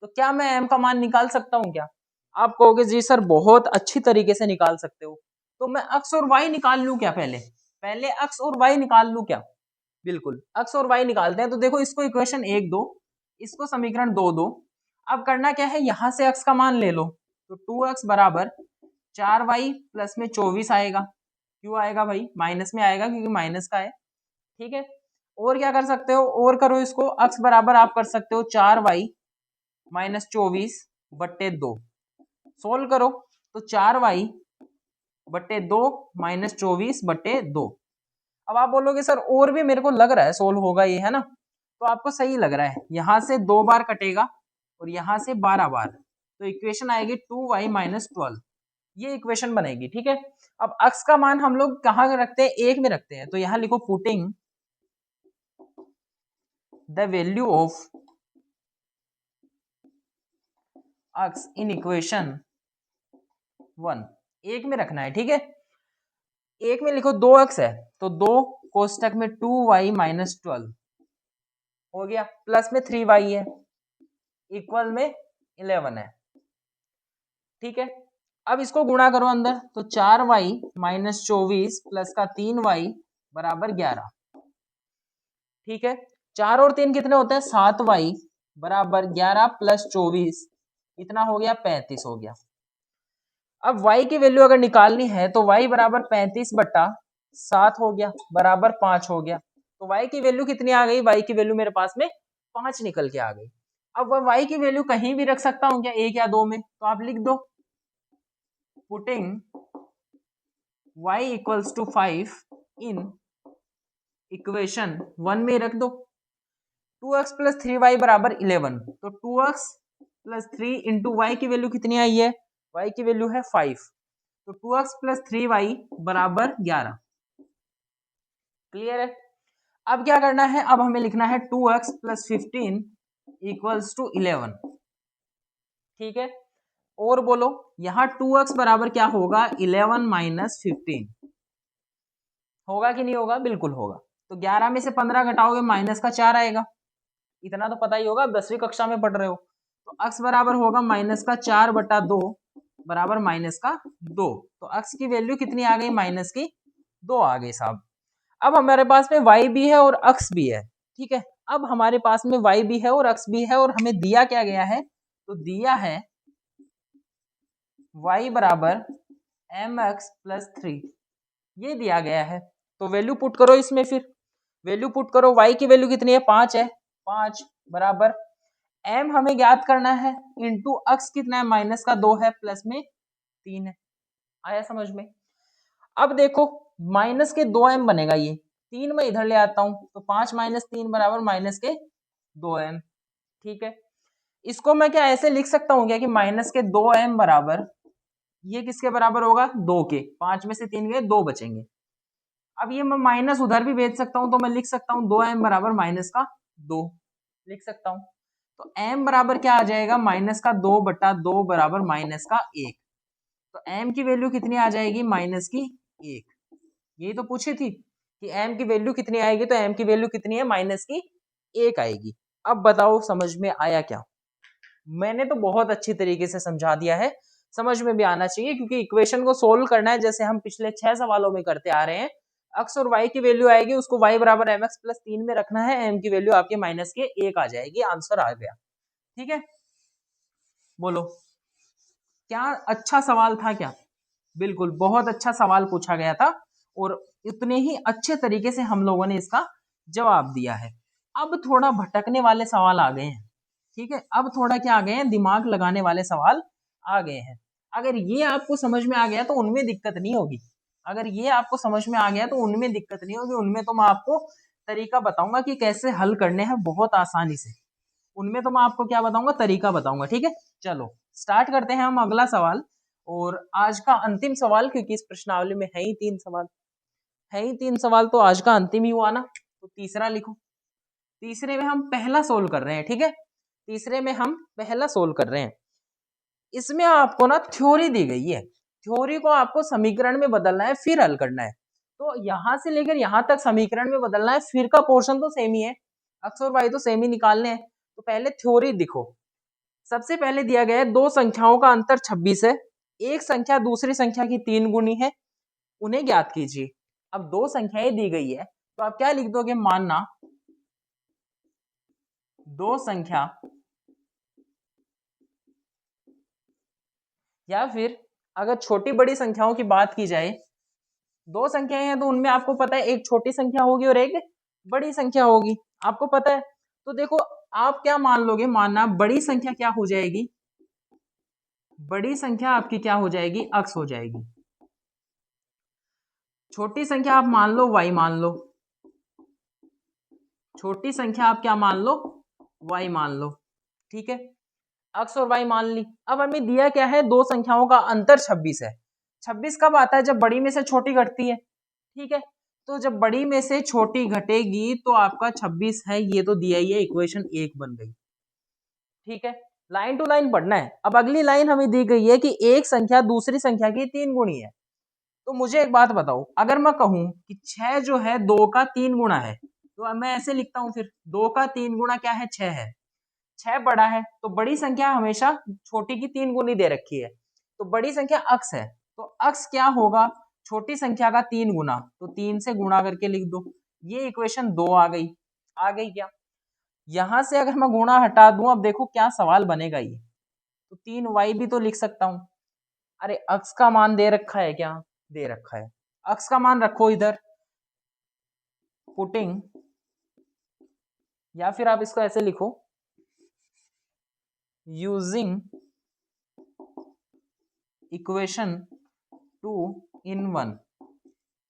तो क्या मैं m का मान निकाल सकता हूं क्या? आप कहोगे जी सर बहुत अच्छी तरीके से निकाल सकते हो। तो मैं अक्ष और y निकाल लूं क्या? पहले पहले अक्ष और y निकाल लूं क्या? बिल्कुल, अक्ष और y निकालते हैं। तो देखो इसको इक्वेशन 1 दो, इसको समीकरण 2 दो। अब करना क्या है, यहां से अक्ष का मान ले लो। तो 2x बराबर 4y प्लस में 24 आएगा। क्यों आएगा भाई? माइनस में आएगा क्योंकि माइनस का है, ठीक है? और क्या कर सकते हो? और करो इसको, अक्ष बराबर आप कर सकते हो 4y माइनस 24 बट्टे 2। सोल्व करो तो 4y बट्टे 2 माइनस 24 बट्टे 2। अब आप बोलोगे सर और भी मेरे को लग रहा है सोल्व होगा ये, है ना? तो आपको सही लग रहा है, यहां से 2 बार कटेगा और यहां से 12 बार, तो इक्वेशन आएगी 2y माइनस 12। ये इक्वेशन बनेगी, ठीक है? अब अक्स का मान हम लोग कहाँ रखते हैं? 1 में रखते हैं। तो यहां लिखो putting the value of x in equation 1। 1 में रखना है, ठीक है? 1 में लिखो 2 अक्स है तो 2 कोष्टक में 2y माइनस 12 हो गया, प्लस में 3y है, इक्वल में 11 है, ठीक है? अब इसको गुणा करो अंदर, तो 4y माइनस 24 प्लस का 3y बराबर 11, ठीक है? 4 और 3 कितने होते हैं? 7y बराबर 11 प्लस 24, इतना हो गया 35 हो गया। अब y की वैल्यू अगर निकालनी है तो y बराबर 35 बट्टा 7 हो गया, बराबर 5 हो गया। तो y की वैल्यू कितनी आ गई? y की वैल्यू मेरे पास में 5 निकल के आ गई। अब वह y की वैल्यू कहीं भी रख सकता हूं क्या? 1 या 2 में? तो आप लिख दो putting y equals to 5 in equation 1 में रख दो। 2x प्लस 3y बराबर 11, तो 2x प्लस 3 इंटू वाई की वैल्यू कितनी आई है? y की वैल्यू है 5, तो 2x प्लस 3y बराबर 11। क्लियर है? अब क्या करना है, अब हमें लिखना है 2x प्लस 15 इक्वल्स टू 11, ठीक है? और बोलो यहां 2x बराबर क्या होगा? 11 माइनस 15 होगा कि नहीं होगा? बिल्कुल होगा। तो 11 में से 15 घटाओगे माइनस का 4 आएगा, इतना तो पता ही होगा, 10वीं कक्षा में पढ़ रहे हो। तो x बराबर होगा माइनस का 4 बटा 2 बराबर माइनस का 2। तो x की वैल्यू कितनी आ गई? माइनस की 2 आ गई साहब। अब हमारे पास में y भी है और x भी है, ठीक है? अब हमारे पास में y भी है और x भी है और हमें दिया क्या गया है, तो दिया है y बराबर mx प्लस 3, ये दिया गया है। तो वैल्यू पुट करो इसमें, फिर वैल्यू पुट करो, y की वैल्यू कितनी है, 5 है, 5 बराबर m हमें ज्ञात करना है इंटू x कितना है, माइनस का 2 है, प्लस में 3 है। आया समझ में? अब देखो माइनस के 2m बनेगा, ये 3 मैं इधर ले आता हूं, तो 5 माइनस 3 बराबर माइनस के 2m। ठीक है, इसको मैं क्या ऐसे लिख सकता हूँ क्या कि माइनस के 2m बराबर, ये किसके बराबर होगा, 2 के, 5 में से 3 गए, 2 बचेंगे। अब ये मैं माइनस उधर भी भेज सकता हूं, तो मैं लिख सकता हूं 2m बराबर माइनस का 2 लिख सकता हूं। तो m बराबर क्या आ जाएगा, माइनस का 2 बटा 2 बराबर माइनस का 1। तो m की वैल्यू कितनी आ जाएगी, माइनस की 1। यही तो पूछी थी कि m की वैल्यू कितनी आएगी, तो m की वैल्यू कितनी है, माइनस की 1 आएगी। अब बताओ समझ में आया क्या? मैंने तो बहुत अच्छी तरीके से समझा दिया है, समझ में भी आना चाहिए, क्योंकि इक्वेशन को सोल्व करना है जैसे हम पिछले 6 सवालों में करते आ रहे हैं। x और y की वैल्यू आएगी, उसको y बराबर mx प्लस 3 में रखना है, m की वैल्यू आपके माइनस के 1 आ जाएगी, आंसर आ गया। ठीक है, बोलो क्या अच्छा सवाल था क्या? बिल्कुल बहुत अच्छा सवाल पूछा गया था और इतने ही अच्छे तरीके से हम लोगों ने इसका जवाब दिया है। अब थोड़ा भटकने वाले सवाल आ गए हैं। ठीक है, अब थोड़ा क्या आ गए हैं, दिमाग लगाने वाले सवाल आ गए हैं। अगर ये आपको समझ में आ गया तो उनमें दिक्कत नहीं होगी, अगर ये आपको समझ में आ गया तो उनमें दिक्कत नहीं होगी, उनमें तो मैं आपको तरीका बताऊंगा कि कैसे हल करने हैं बहुत आसानी से, उनमें तो मैं आपको क्या बताऊंगा, तरीका बताऊंगा। ठीक है, चलो स्टार्ट करते हैं हम अगला सवाल, और आज का अंतिम सवाल, क्योंकि इस प्रश्नावली में है ही 3 सवाल, है ही 3 सवाल, तो आज का अंतिम ही हुआ ना, तो तीसरा लिखो। तीसरे में हम पहला सोल्व कर रहे हैं। ठीक है, तीसरे में हम पहला सोल्व कर रहे हैं। इसमें आपको ना थ्योरी दी गई है, थ्योरी को आपको समीकरण में बदलना है, फिर हल करना है। तो यहां से लेकर यहां तक समीकरण में बदलना है, फिर का पोर्शन तो सेम ही है, x और y तो सेम ही निकालने हैं। तो पहले थ्योरी दिखो। सबसे पहले दिया गया है दो संख्याओं का अंतर 26 है, एक संख्या दूसरी संख्या की 3 गुनी है, उन्हें ज्ञात कीजिए। अब दो संख्याएं दी गई है, तो आप क्या लिख दोगे, मानना दो संख्या, या फिर अगर छोटी बड़ी संख्याओं की बात की जाए, दो संख्याएं हैं तो उनमें आपको पता है एक छोटी संख्या होगी और एक बड़ी संख्या होगी, आपको पता है। तो देखो आप क्या मान लोगे, मानना बड़ी संख्या क्या हो जाएगी, बड़ी संख्या आपकी क्या हो जाएगी, x हो जाएगी। छोटी संख्या आप मान लो y मान लो, छोटी संख्या आप क्या मान लो, y मान लो। ठीक है, x और y मान ली। अब हमें दिया क्या है, दो संख्याओं का अंतर 26 है। 26 कब आता है, जब बड़ी में से छोटी घटती है। ठीक है, तो जब बड़ी में से छोटी घटेगी तो आपका 26 है, ये तो दिया ही है, इक्वेशन 1 बन गई। ठीक है, लाइन टू लाइन पढ़ना है। अब अगली लाइन हमें दी गई है कि एक संख्या दूसरी संख्या की 3 गुणी है। तो मुझे एक बात बताओ, अगर मैं कहूं कि 6 जो है 2 का 3 गुना है, तो मैं ऐसे लिखता हूं, फिर 2 का 3 गुना क्या है, 6 है। 6 बड़ा है, तो बड़ी संख्या हमेशा छोटी की 3 गुनी दे रखी है, तो बड़ी संख्या अक्स है, तो अक्स क्या होगा, छोटी संख्या का 3 गुना, तो 3 से गुणा करके लिख दो। ये इक्वेशन 2 आ गई, आ गई क्या? यहां से अगर मैं गुणा हटा दूं, अब देखो क्या सवाल बनेगा ये, तो 3y भी तो लिख सकता हूं। अरे अक्स का मान दे रखा है क्या, दे रखा है, अक्स का मान रखो इधर, पुटिंग, या फिर आप इसको ऐसे लिखो, यूजिंग इक्वेशन 2 in 1।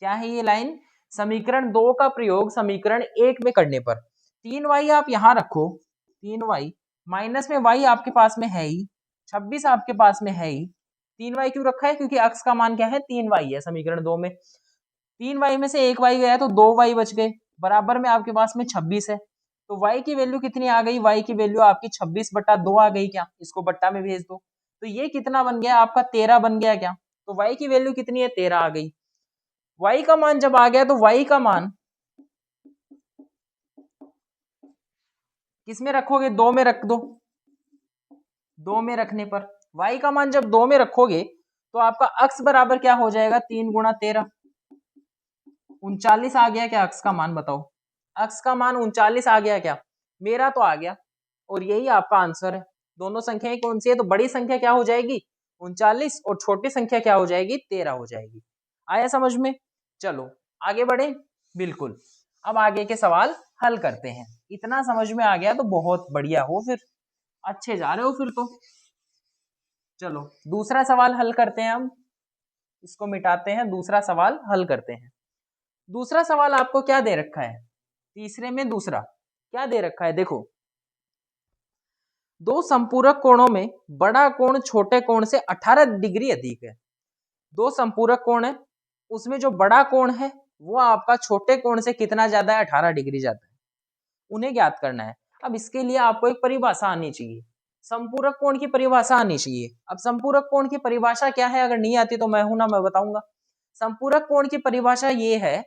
क्या है ये लाइन, समीकरण 2 का प्रयोग समीकरण 1 में करने पर 3y आप यहां रखो, 3y माइनस में y आपके पास में है ही, 26 आपके पास में है ही। 3y क्यों रखा है, क्योंकि x का मान क्या है, 3y है समीकरण 2 में। 3y में से 1y गया तो 2y बच गए, बराबर में आपके पास में 26 है। तो y की वैल्यू कितनी आ गई, y की वैल्यू आपकी 26 बटा 2 आ गई क्या, इसको बट्टा में भेज दो, तो ये कितना बन गया आपका, 13 बन गया क्या। तो y की वैल्यू कितनी है, 13 आ गई। y का मान जब आ गया तो y का मान किस में रखोगे, 2 में रख दो। 2 में रखने पर y का मान जब 2 में रखोगे तो आपका x बराबर क्या हो जाएगा, 3 गुणा 13, 39 आ गया क्या x का मान, बताओ x का मान 39 आ गया क्या। मेरा तो आ गया और यही आपका आंसर है। दोनों संख्याएं कौन सी है? तो बड़ी संख्या क्या हो जाएगी 39 और छोटी संख्या क्या हो जाएगी 13 हो जाएगी। आया समझ में? चलो आगे बढ़े। बिल्कुल, अब आगे के सवाल हल करते हैं। इतना समझ में आ गया तो बहुत बढ़िया हो, फिर अच्छे जा रहे हो फिर तो। चलो दूसरा सवाल हल करते हैं हम, इसको मिटाते हैं, दूसरा सवाल हल करते हैं। दूसरा सवाल आपको क्या दे रखा है? तीसरे में दूसरा क्या दे रखा है? देखो, दो संपूरक कोणों में बड़ा कोण छोटे कोण से 18 डिग्री अधिक है। दो संपूरक कोण है, उसमें जो बड़ा कोण है वो आपका छोटे कोण से कितना ज्यादा है? 18 डिग्री ज्यादा है। उन्हें ज्ञात करना है। अब इसके लिए आपको एक परिभाषा आनी चाहिए, संपूरक कोण की परिभाषा आनी चाहिए। अब संपूरक कोण की परिभाषा क्या है? अगर नहीं आती तो मैं हूं ना, मैं बताऊंगा। संपूरक कोण की परिभाषा ये है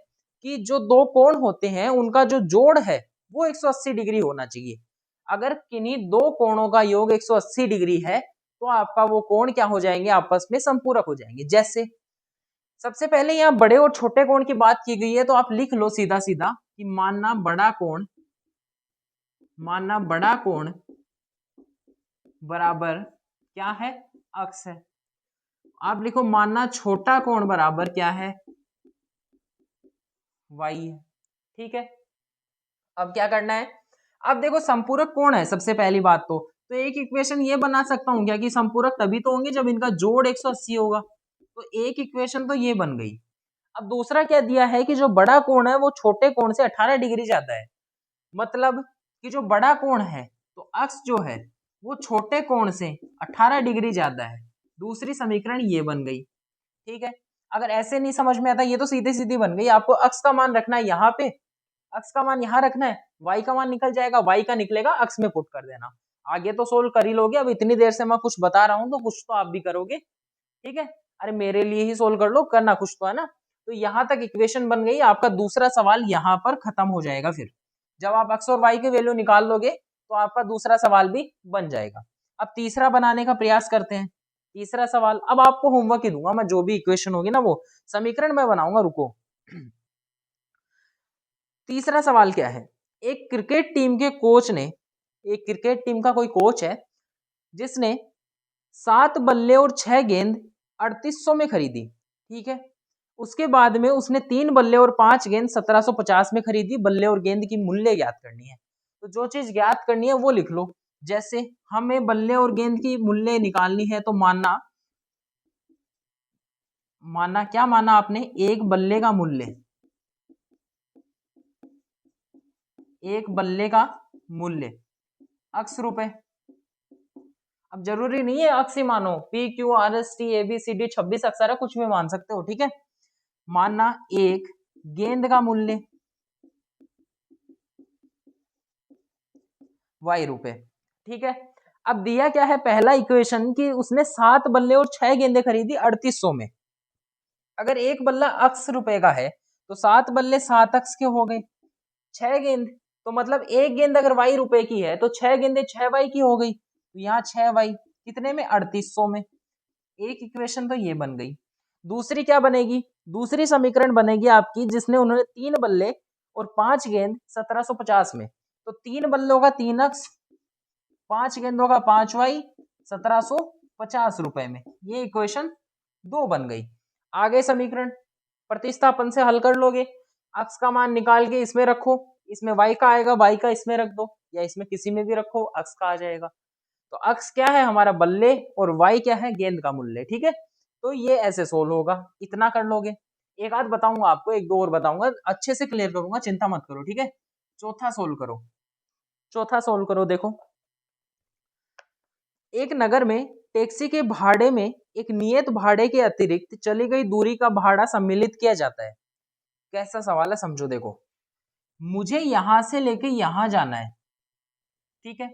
कि जो दो कोण होते हैं उनका जो जोड़ है वो 180 डिग्री होना चाहिए। अगर किन्हीं दो कोणों का योग 180 डिग्री है तो आपका वो कोण क्या हो जाएंगे? आपस में संपूरक हो जाएंगे। जैसे सबसे पहले यहाँ बड़े और छोटे कोण की बात की गई है, तो आप लिख लो सीधा सीधा कि मानना बड़ा कोण बराबर क्या है? अक्स है। आप लिखो मानना छोटा कोण बराबर क्या है? वाई है। ठीक है, अब क्या करना है? अब देखो संपूरक कोण है सबसे पहली बात तो एक इक्वेशन ये बना सकता हूं क्या कि संपूरक तभी तो होंगे जब इनका जोड़ 180 होगा। तो एक इक्वेशन तो ये बन गई। अब दूसरा क्या दिया है कि जो बड़ा कोण है वो छोटे कोण से 18 डिग्री ज्यादा है। मतलब कि जो बड़ा कोण है तो अक्स जो है वो छोटे कोण से 18 डिग्री ज्यादा है। दूसरी समीकरण ये बन गई। ठीक है, अगर ऐसे नहीं समझ में आता, ये तो सीधी सीधी बन गई। आपको अक्स का मान रखना है यहाँ पे, अक्स का मान यहाँ रखना है, वाई का मान निकल जाएगा, वाई का निकलेगा, अक्स में पुट कर देना। आगे तो सोल्व कर ही लोगे। अब इतनी देर से मैं कुछ बता रहा हूँ तो कुछ तो आप भी करोगे। ठीक है, अरे मेरे लिए ही सोल्व कर लो, करना कुछ तो है ना। तो यहाँ तक इक्वेशन बन गई। आपका दूसरा सवाल यहाँ पर खत्म हो जाएगा। फिर जब आप एक्स और वाई की वैल्यू निकाल लोगे तो आपका दूसरा सवाल भी बन जाएगा। अब तीसरा बनाने का प्रयास करते हैं। तीसरा सवाल, अब आपको होमवर्क ही दूंगा मैं, जो भी इक्वेशन होगी ना वो समीकरण मैं बनाऊंगा, रुको। तीसरा सवाल क्या है? एक क्रिकेट टीम के कोच ने, एक क्रिकेट टीम का कोई कोच है जिसने 7 बल्ले और 6 गेंद 3800 में खरीदी। ठीक है, उसके बाद में उसने 3 बल्ले और 5 गेंद 1750 में खरीदी। बल्ले और गेंद की मूल्य ज्ञात करनी है, तो जो चीज ज्ञात करनी है वो लिख लो। जैसे हमें बल्ले और गेंद की मूल्य निकालनी है तो मानना क्या माना आपने? एक बल्ले का मूल्य, एक बल्ले का मूल्य अक्स रुपए। अब जरूरी नहीं है अक्स ही मानो, P Q R S T A B C D 26 अक्षर है, कुछ भी मान सकते हो। ठीक है, मानना एक गेंद का मूल्य वाई रुपए। ठीक है, अब दिया क्या है? पहला इक्वेशन कि उसने 7 बल्ले और 6 गेंदें खरीदी 3800 में। अगर एक बल्ला अक्स रुपए का है तो 7 बल्ले 7 अक्स के हो गए, 6 गेंद तो मतलब एक गेंद अगर वाई रुपए की है तो 6 गेंदें 6 वाई की हो गई। तो यहाँ 6 वाई कितने में? 3800 में। एक इक्वेशन तो ये बन गई। दूसरी क्या बनेगी? दूसरी समीकरण बनेगी आपकी जिसने उन्होंने 3 बल्ले और 5 गेंद 1750 में, तो 3 बल्लों का 3 अक्स, 5 गेंदों का 5 वाई, 1750 रुपए में। ये इक्वेशन 2 बन गई। आगे समीकरण प्रतिस्थापन से हल कर लोगे। अक्स का मान निकाल के इसमें रखो, इसमें वाई का आएगा, वाई का इसमें रख दो, या इसमें किसी में भी रखो, अक्स का आ जाएगा। तो अक्स क्या है हमारा? बल्ले, और वाई क्या है? गेंद का मूल्य। ठीक है, तो ये ऐसे सोल्व होगा। इतना कर लोगे। एक आध बताऊंगा आपको, एक दो और बताऊंगा, अच्छे से क्लियर करूंगा, चिंता मत करो। ठीक है, चौथा सोल्व करो। चौथा सोल्व करो। देखो, एक नगर में टैक्सी के भाड़े में एक नियत भाड़े के अतिरिक्त चली गई दूरी का भाड़ा सम्मिलित किया जाता है। कैसा सवाल है समझो। देखो, मुझे यहां से लेके यहां जाना है। ठीक है,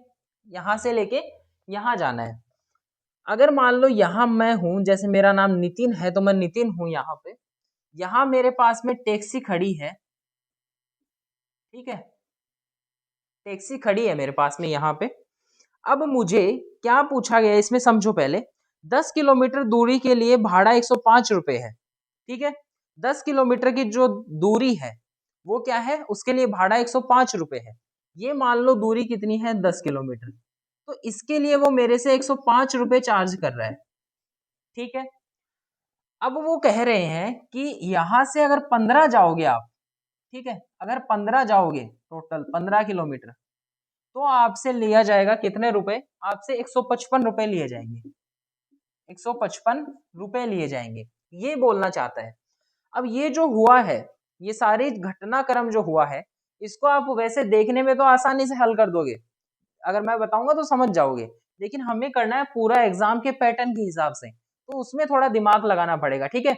यहां से लेके यहां जाना है। अगर मान लो यहां मैं हूं, जैसे मेरा नाम नितिन है तो मैं नितिन हूं यहाँ पे, यहां मेरे पास में टैक्सी खड़ी है। ठीक है, टैक्सी खड़ी है मेरे पास में यहाँ पे। अब मुझे क्या पूछा गया इसमें, समझो पहले। 10 किलोमीटर दूरी के लिए भाड़ा 105 रुपए है। ठीक है, 10 किलोमीटर की जो दूरी है वो क्या है? उसके लिए भाड़ा 105 रुपए है। ये मान लो दूरी कितनी है 10 किलोमीटर, तो इसके लिए वो मेरे से 105 रुपए चार्ज कर रहा है। ठीक है, अब वो कह रहे हैं कि यहां से अगर 15 जाओगे आप, ठीक है, अगर 15 जाओगे टोटल 15 किलोमीटर, तो आपसे लिया जाएगा कितने रुपए, आपसे 155 रुपए लिए जाएंगे, 155 रुपए लिए जाएंगे, ये बोलना चाहता है। अब ये जो हुआ है, ये सारी घटनाक्रम जो हुआ है, इसको आप वैसे देखने में तो आसानी से हल कर दोगे, अगर मैं बताऊंगा तो समझ जाओगे, लेकिन हमें करना है पूरा एग्जाम के पैटर्न के हिसाब से, तो उसमें थोड़ा दिमाग लगाना पड़ेगा। ठीक है,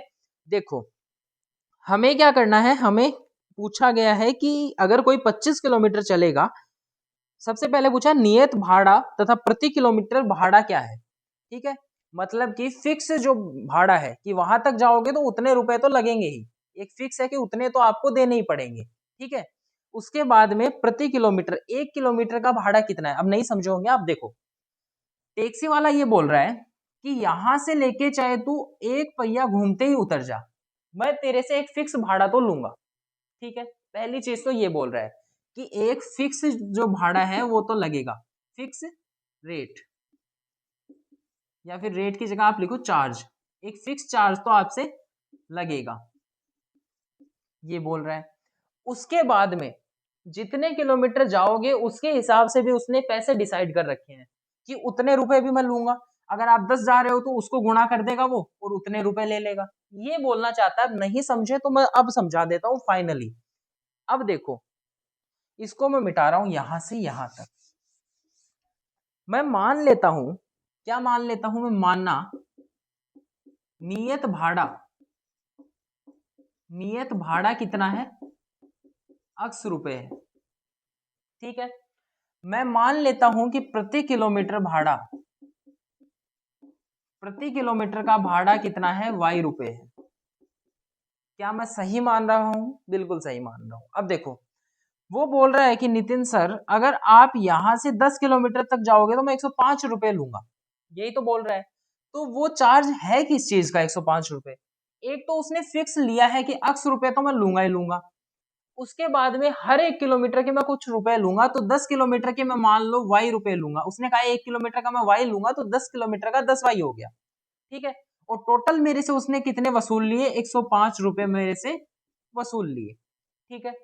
देखो हमें क्या करना है, हमें पूछा गया है कि अगर कोई 25 किलोमीटर चलेगा, सबसे पहले पूछा नियत भाड़ा तथा प्रति किलोमीटर भाड़ा क्या है। ठीक है, मतलब कि फिक्स जो भाड़ा है कि वहां तक जाओगे तो उतने रुपए तो लगेंगे ही, एक फिक्स है कि उतने तो आपको देने ही पड़ेंगे। ठीक है, उसके बाद में प्रति किलोमीटर, 1 किलोमीटर का भाड़ा कितना है, अब नहीं समझे होंगे आप। देखो टैक्सी वाला ये बोल रहा है कि यहां से लेके चाहे तू एक पहिया घूमते ही उतर जा, मैं तेरे से एक फिक्स भाड़ा तो लूंगा। ठीक है, पहली चीज तो ये बोल रहा है कि एक फिक्स जो भाड़ा है वो तो लगेगा, फिक्स रेट, या फिर रेट की जगह आप लिखो चार्ज, एक फिक्स चार्ज तो आपसे लगेगा, ये बोल रहा है। उसके बाद में जितने किलोमीटर जाओगे उसके हिसाब से भी उसने पैसे डिसाइड कर रखे हैं कि उतने रुपए भी मैं लूंगा, अगर आप 10 जा रहे हो तो उसको गुणा कर देगा वो और उतने रुपए ले लेगा, ये बोलना चाहता है। नहीं समझे तो मैं अब समझा देता हूं फाइनली। अब देखो इसको मैं मिटा रहा हूं यहां से यहां तक, मैं मान लेता हूं, क्या मान लेता हूं मैं, मानना नियत भाड़ा, नियत भाड़ा कितना है, 80 रुपए है। ठीक है, मैं मान लेता हूं कि प्रति किलोमीटर भाड़ा, प्रति किलोमीटर का भाड़ा कितना है, वाई रुपए है। क्या मैं सही मान रहा हूं, बिल्कुल सही मान रहा हूं। अब देखो वो बोल रहा है कि नितिन सर अगर आप यहां से 10 किलोमीटर तक जाओगे तो मैं 105 रुपए लूंगा, यही तो बोल रहा है। तो वो चार्ज है किस चीज का 105 रुपए, एक तो उसने फिक्स लिया है कि 80 रुपए तो मैं लूंगा ही लूंगा, उसके बाद में हर 1 किलोमीटर के मैं कुछ रुपए लूंगा, तो 10 किलोमीटर के मैं मान लो वाई रुपए लूंगा, उसने कहा 1 किलोमीटर का मैं वाई लूंगा, तो 10 किलोमीटर का 10 वाई हो गया। ठीक है, और टोटल मेरे से उसने कितने वसूल लिए, 105 रुपए मेरे से वसूल लिए। ठीक है,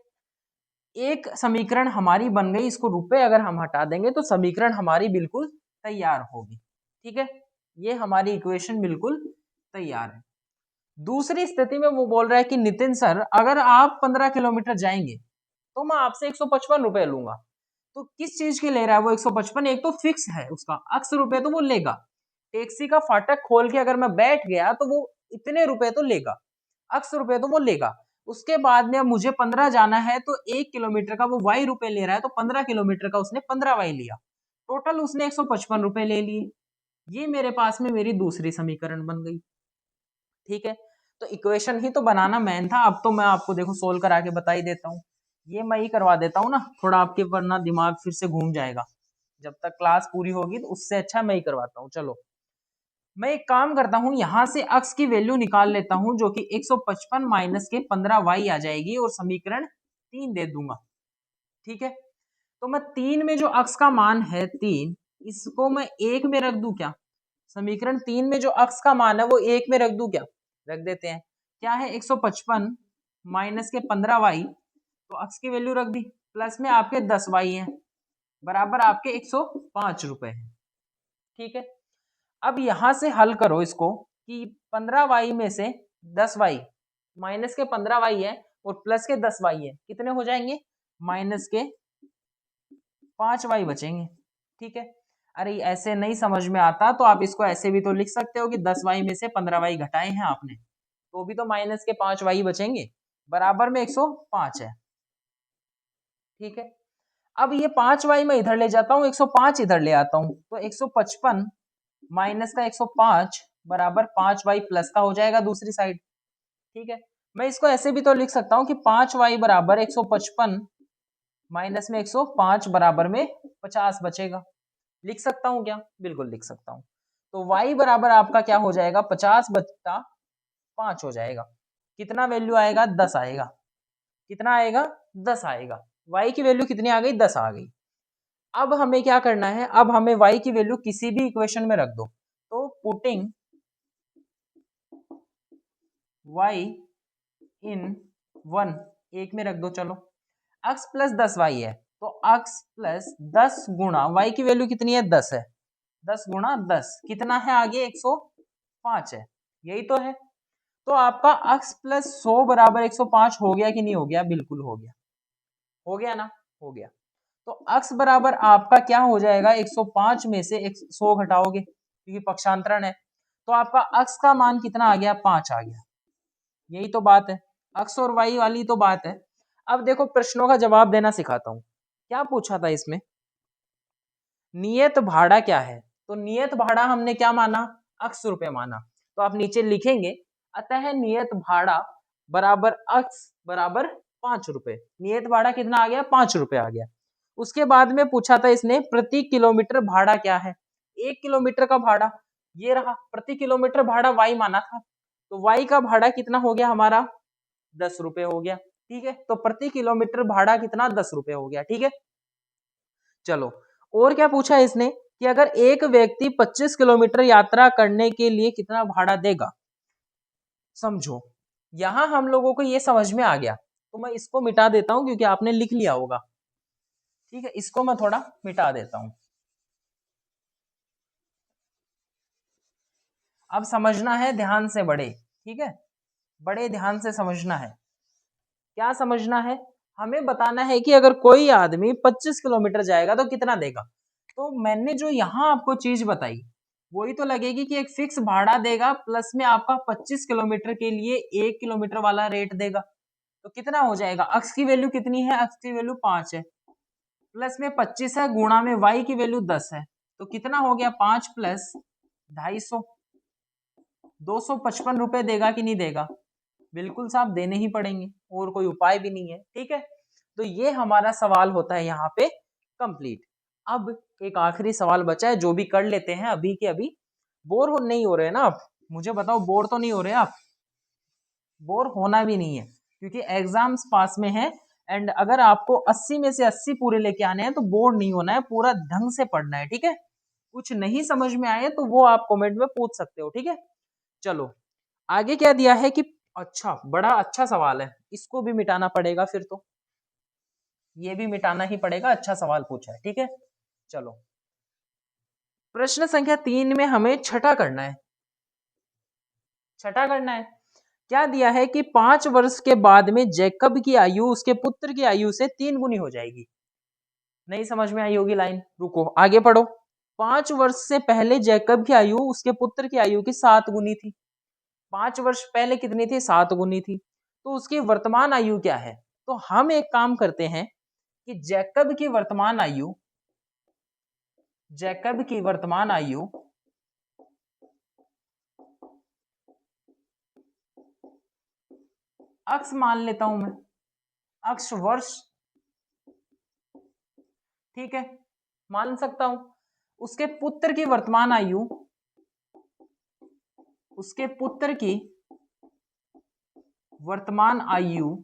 एक समीकरण हमारी बन गई, इसको रुपए अगर हम हटा देंगे तो समीकरण हमारी बिल्कुल तैयार होगी। ठीक है, ये हमारी इक्वेशन बिल्कुल तैयार है। दूसरी स्थिति में वो बोल रहा है कि नितिन सर अगर आप 15 किलोमीटर जाएंगे तो मैं आपसे 155 रुपए लूंगा, तो किस चीज के ले रहा है वो 155, एक तो फिक्स है उसका 80 रुपए तो वो लेगा, टैक्सी का फाटक खोल के अगर मैं बैठ गया तो वो इतने रुपए तो लेगा, 80 रुपए तो वो लेगा। उसके बाद में अब मुझे 15 जाना है तो 1 किलोमीटर का वो वाई रुपए ले रहा है, तो 15 किलोमीटर का उसने 15 वाई लिया, टोटल उसने 155 रुपए ले लिए। ये मेरे पास में मेरी दूसरी समीकरण बन गई। ठीक है, तो इक्वेशन ही तो बनाना मैन था, अब तो मैं आपको देखो सोल्व करा के बता ही देता हूँ, ये मैं ही करवा देता हूँ ना थोड़ा आपके, वरना दिमाग फिर से घूम जाएगा, जब तक क्लास पूरी होगी तो उससे अच्छा मैं ही करवाता हूँ। चलो मैं एक काम करता हूँ, यहां से अक्स की वैल्यू निकाल लेता हूँ जो कि 155 माइनस के 15 वाई आ जाएगी, और समीकरण 3 दे दूंगा। ठीक है, तो मैं 3 में जो अक्स का मान है 3, इसको मैं 1 में रख दूं क्या, समीकरण 3 में जो अक्स का मान है वो 1 में रख दूं क्या, रख देते हैं। क्या है 155 माइनस के 15 वाई, तो अक्स की वैल्यू रख दी, प्लस में आपके 10 वाई है, बराबर आपके 105 रुपए है। ठीक है, अब यहां से हल करो इसको कि 15 वाई में से 10 वाई, माइनस के 15 वाई है और प्लस के 10 वाई है, कितने हो जाएंगे, माइनस के 5 वाई बचेंगे। ठीक है, अरे ऐसे नहीं समझ में आता तो आप इसको ऐसे भी तो लिख सकते हो कि 10 वाई में से 15 वाई घटाए हैं आपने, तो भी तो माइनस के 5 वाई बचेंगे, बराबर में 105 है। ठीक है, अब ये 5 वाई मैं इधर ले जाता हूँ, 105 इधर ले आता हूँ, तो 155 माइनस का 105 बराबर 5 वाई प्लस का हो जाएगा दूसरी साइड। ठीक है, मैं इसको ऐसे भी तो लिख सकता हूँ कि 5 वाई बराबर 155 माइनस में 105 बराबर में 50 बचेगा, लिख सकता हूँ क्या, बिल्कुल लिख सकता हूँ। तो y बराबर आपका क्या हो जाएगा, 50 बचता 5 हो जाएगा, कितना वैल्यू आएगा, 10 आएगा, कितना आएगा, 10 आएगा। y की वैल्यू कितनी आ गई, 10 आ गई। अब हमें क्या करना है, अब हमें y की वैल्यू किसी भी इक्वेशन में रख दो, तो पुटिंग y इन 1, एक में रख दो, चलो x प्लस 10y है, तो x प्लस 10 गुणा y की वैल्यू कितनी है, 10 है, 10 गुणा 10 कितना है आगे, 105 है, यही तो है। तो आपका x प्लस 100 बराबर 105 हो गया कि नहीं हो गया, बिल्कुल हो गया, हो गया ना, हो गया। तो x बराबर आपका क्या हो जाएगा, 105 में से 100 घटाओगे क्योंकि पक्षांतरण है, तो आपका x का मान कितना आ गया, 5 आ गया। यही तो बात है, x और y वाली तो बात है। अब देखो प्रश्नों का जवाब देना सिखाता हूं। क्या पूछा था इसमें, नियत भाड़ा क्या है, तो नियत भाड़ा हमने क्या माना, x रुपए माना, तो आप नीचे लिखेंगे अतः नियत भाड़ा बराबर x बराबर 5 रुपए। नियत भाड़ा कितना आ गया, 5 रुपए आ गया। उसके बाद में पूछा था इसने प्रति किलोमीटर भाड़ा क्या है, 1 किलोमीटर का भाड़ा ये रहा, प्रति किलोमीटर भाड़ा y माना था, तो y का भाड़ा कितना हो गया हमारा, 10 रुपए हो गया, ठीक है। तो प्रति किलोमीटर भाड़ा कितना, 10 रुपए हो गया, ठीक है। चलो और क्या पूछा है इसने कि अगर एक व्यक्ति 25 किलोमीटर यात्रा करने के लिए कितना भाड़ा देगा। समझो यहां हम लोगों को ये समझ में आ गया, तो मैं इसको मिटा देता हूं क्योंकि आपने लिख लिया होगा, ठीक है, इसको मैं थोड़ा मिटा देता हूं। अब समझना है ध्यान से बड़े, ठीक है, बड़े ध्यान से समझना है। क्या समझना है, हमें बताना है कि अगर कोई आदमी 25 किलोमीटर जाएगा तो कितना देगा। तो मैंने जो यहाँ आपको चीज बताई वही तो लगेगी कि एक फिक्स भाड़ा देगा प्लस में आपका 25 किलोमीटर के लिए 1 किलोमीटर वाला रेट देगा, तो कितना हो जाएगा, अक्स की वैल्यू कितनी है, अक्स की वैल्यू 5 है, प्लस में 25 है, गुणा में वाई की वैल्यू 10 है, तो कितना हो गया, 5 प्लस 250, 255 रुपए देगा कि नहीं देगा, बिल्कुल साहब देने ही पड़ेंगे, और कोई उपाय भी नहीं है, ठीक है। तो ये हमारा सवाल होता है यहाँ पे कंप्लीट। अब एक आखिरी सवाल बचा है जो भी कर लेते हैं अभी के अभी। बोर हो नहीं हो रहे ना आप, मुझे बताओ बोर तो नहीं हो रहे आप, बोर होना भी नहीं है क्योंकि एग्जाम्स पास में है, एंड अगर आपको 80 में से 80 पूरे लेके आने हैं तो बोर नहीं होना है, पूरा ढंग से पढ़ना है, ठीक है। कुछ नहीं समझ में आए तो वो आप कमेंट में पूछ सकते हो, ठीक है। चलो आगे क्या दिया है कि, अच्छा बड़ा अच्छा सवाल है, इसको भी मिटाना पड़ेगा फिर तो, ये भी मिटाना ही पड़ेगा, अच्छा सवाल पूछा है, ठीक है। चलो प्रश्न संख्या 3 में हमें छठा करना है, छठा करना है। क्या दिया है कि 5 वर्ष के बाद में जैकब की आयु उसके पुत्र की आयु से 3 गुनी हो जाएगी। नहीं समझ में आई होगी लाइन, रुको आगे पढ़ो। 5 वर्ष से पहले जैकब की आयु उसके पुत्र की आयु की 7 गुनी थी, 5 वर्ष पहले कितनी थी, 7 गुनी थी, तो उसकी वर्तमान आयु क्या है। तो हम एक काम करते हैं कि जैकब की वर्तमान आयु, जैकब की वर्तमान आयु अक्स मान लेता हूं मैं, अक्स वर्ष, ठीक है, मान सकता हूं। उसके पुत्र की वर्तमान आयु, उसके पुत्र की वर्तमान आयु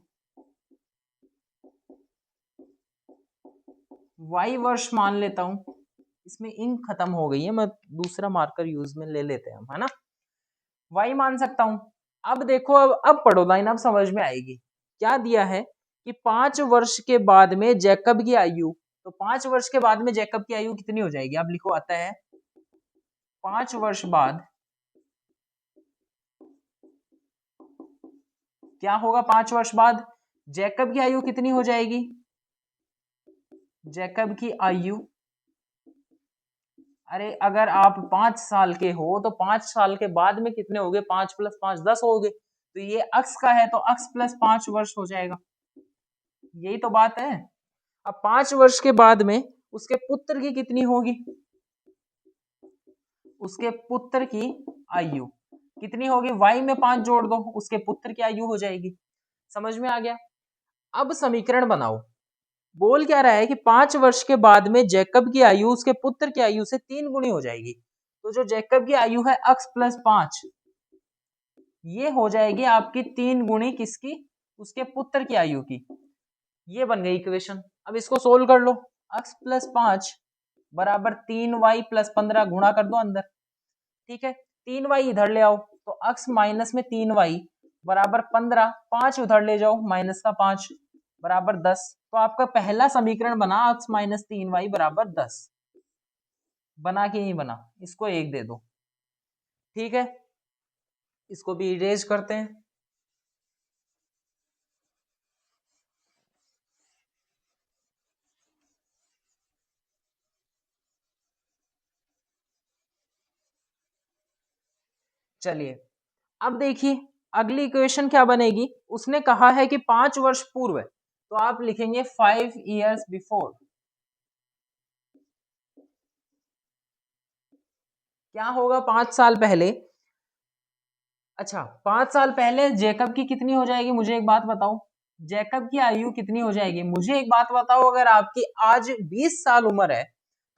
y वर्ष मान लेता हूं। इसमें इंक खत्म हो गई है, मैं दूसरा मार्कर यूज में ले लेते हैं हम, है ना, y मान सकता हूं। अब देखो अब पढ़ो लाइन, अब समझ में आएगी। क्या दिया है कि 5 वर्ष के बाद में जैकब की आयु, तो 5 वर्ष के बाद में जैकब की आयु कितनी हो जाएगी, आप लिखो आता है 5 वर्ष बाद क्या होगा, 5 वर्ष बाद जैकब की आयु कितनी हो जाएगी, जैकब की आयु, अरे अगर आप 5 साल के हो तो 5 साल के बाद में कितने हो गए, 5 प्लस 5 10 हो गए, तो ये अक्स का है तो अक्स प्लस 5 वर्ष हो जाएगा, यही तो बात है। अब 5 वर्ष के बाद में उसके पुत्र की कितनी होगी, उसके पुत्र की आयु कितनी होगी, y में 5 जोड़ दो, उसके पुत्र की आयु हो जाएगी। समझ में आ गया। अब समीकरण बनाओ, बोल क्या रहा है कि 5 वर्ष के बाद में जैकब की आयु उसके पुत्र की आयु से 3 गुनी हो जाएगी, तो जो जैकब की आयु है अक्स प्लस 5, ये हो जाएगी आपकी 3 गुनी किसकी, उसके पुत्र की आयु की। ये बन गई इक्वेशन। अब इसको सोल्व कर लो। x प्लस 5 बराबर 3y प्लस 15 गुणा कर दो अंदर, ठीक है। 3y इधर ले आओ तो x माइनस में 3y बराबर 15, 5 उधर ले जाओ माइनस का 5 बराबर 10। तो आपका पहला समीकरण बना x माइनस 3y बराबर 10। बना कि नहीं बना? इसको 1 दे दो, ठीक है। इसको भी इरेज करते हैं। चलिए अब देखिए अगली इक्वेशन क्या बनेगी। उसने कहा है कि 5 वर्ष पूर्व, तो आप लिखेंगे 5 years बिफोर। क्या होगा 5 साल पहले? अच्छा 5 साल पहले जैकब की कितनी हो जाएगी? मुझे एक बात बताओ, जैकब की आयु कितनी हो जाएगी? मुझे एक बात बताओ, अगर आपकी आज 20 साल उम्र है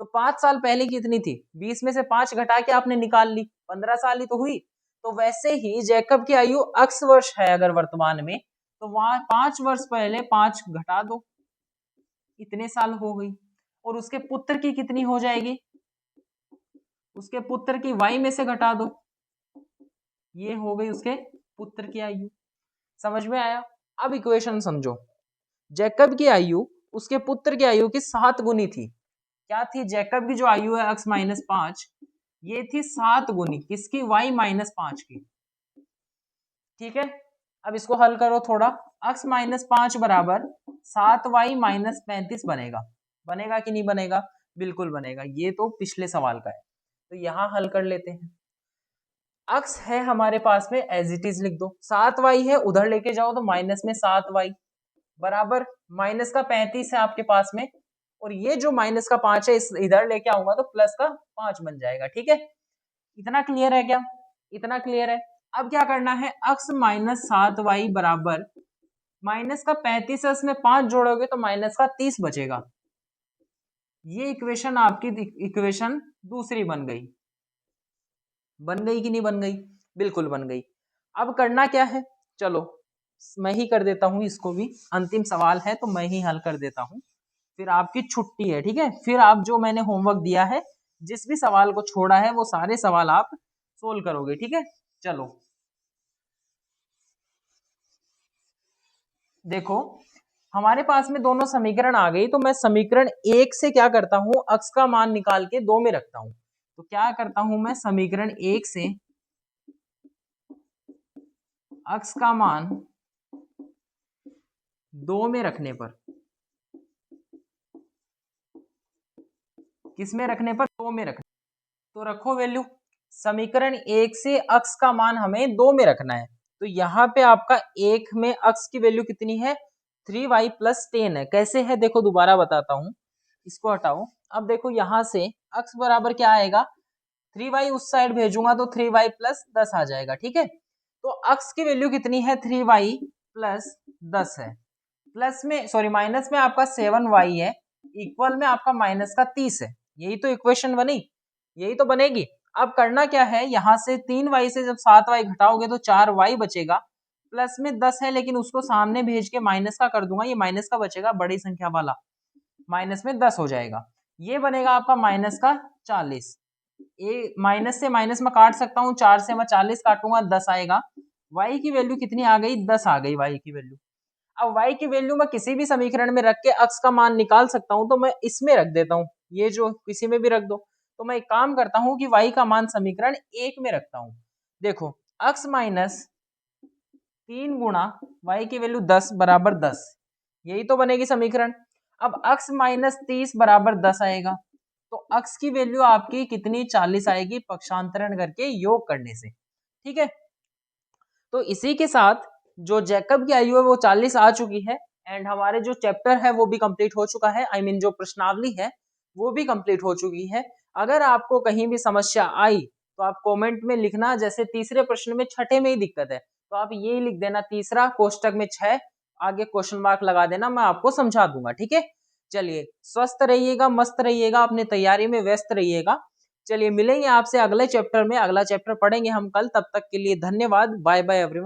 तो 5 साल पहले कितनी थी? 20 में से 5 घटा के आपने निकाल ली, 15 साल ही तो हुई। तो वैसे ही जैकब की आयु x वर्ष है अगर वर्तमान में, तो वहां 5 वर्ष पहले 5 घटा दो, इतने साल हो गई। और उसके पुत्र की कितनी हो जाएगी? उसके पुत्र की y में से घटा दो, ये हो गई उसके पुत्र की आयु। समझ में आया? अब इक्वेशन समझो। जैकब की आयु उसके पुत्र की आयु की 7 गुनी थी। क्या थी? जैकब की जो आयु है x माइनस 5, ये थी 7 गुनी किसकी? y माइनस 5 की, ठीक है। अब इसको हल करो थोड़ा। x माइनस 5 बराबर 7y माइनस 35 बनेगा। बनेगा कि नहीं बनेगा? बिल्कुल बनेगा। ये तो पिछले सवाल का है, तो यहां हल कर लेते हैं। x है हमारे पास में, एज इट इज लिख दो। 7y है, उधर लेके जाओ तो माइनस में 7y बराबर माइनस का 35 है आपके पास में, और ये जो माइनस का 5 है इस इधर लेके आऊंगा तो प्लस का 5 बन जाएगा, ठीक है। इतना क्लियर है क्या? इतना क्लियर है। अब क्या करना है? x माइनस 7y बराबर माइनस का 35 है, उसमें 5 जोड़ोगे तो माइनस का 30 बचेगा। ये इक्वेशन आपकी इक्वेशन दूसरी बन गई। बन गई कि नहीं बन गई? बिल्कुल बन गई। अब करना क्या है? चलो मैं ही कर देता हूं इसको भी, अंतिम सवाल है तो मैं ही हल कर देता हूं, फिर आपकी छुट्टी है, ठीक है। फिर आप जो मैंने होमवर्क दिया है, जिस भी सवाल को छोड़ा है वो सारे सवाल आप सोल्व करोगे, ठीक है। चलो देखो हमारे पास में दोनों समीकरण आ गई, तो मैं समीकरण 1 से क्या करता हूं? x का मान निकाल के 2 में रखता हूं। तो क्या करता हूं मैं? समीकरण 1 से x का मान 2 में रखने पर, किस में रखने पर? 2 में रखने, तो रखो वैल्यू। समीकरण 1 से x का मान हमें 2 में रखना है, तो यहाँ पे आपका 1 में x की वैल्यू कितनी है? 3y प्लस 10 है। कैसे है देखो, दोबारा बताता हूँ। इसको हटाओ। अब देखो यहाँ से x बराबर क्या आएगा? 3y उस साइड भेजूंगा तो 3y प्लस 10 आ जाएगा, ठीक है। तो x की वैल्यू कितनी है? 3y प्लस 10 है। प्लस में सॉरी माइनस में आपका 7y है, इक्वल में आपका माइनस का 30 है। यही तो इक्वेशन बनी, यही तो बनेगी। अब करना क्या है? यहाँ से 3y से जब 7y घटाओगे तो 4y बचेगा। प्लस में 10 है लेकिन उसको सामने भेज के माइनस का कर दूंगा, ये माइनस का बचेगा, बड़ी संख्या वाला माइनस में 10 हो जाएगा। ये बनेगा आपका माइनस का 40। ये माइनस से माइनस में काट सकता हूँ, 4 से मैं 40 काटूंगा, 10 आएगा। y की वैल्यू कितनी आ गई? 10 आ गई y की वैल्यू। अब y की वैल्यू मैं किसी भी समीकरण में रख के x का मान निकाल सकता हूं, तो मैं इसमें रख देता हूं, ये जो किसी में भी रख दो। तो मैं एक काम करता हूं कि y का मान समीकरण 1 में रखता हूं। देखो x माइनस 3 गुणा y की वैल्यू 10 बराबर 10, यही तो बनेगी समीकरण। अब x माइनस 30 बराबर 10 आएगा, तो x की वैल्यू आपकी कितनी? 40 आएगी, पक्षांतरण करके योग करने से, ठीक है। तो इसी के साथ जो जैकब की आयु है वो 40 आ चुकी है, एंड हमारे जो चैप्टर है वो भी कंप्लीट हो चुका है। आई मीन जो प्रश्नावली है वो भी कंप्लीट हो चुकी है। अगर आपको कहीं भी समस्या आई तो आप कमेंट में लिखना। जैसे तीसरे प्रश्न में छठे में ही दिक्कत है तो आप ये लिख देना, तीसरा कोष्टक में 6, आगे क्वेश्चन मार्क लगा देना, मैं आपको समझा दूंगा, ठीक है। चलिए स्वस्थ रहिएगा, मस्त रहिएगा, अपनी तैयारी में व्यस्त रहिएगा। चलिए मिलेंगे आपसे अगले चैप्टर में, अगला चैप्टर पढ़ेंगे हम कल। तब तक के लिए धन्यवाद, बाय बाय एवरीवन।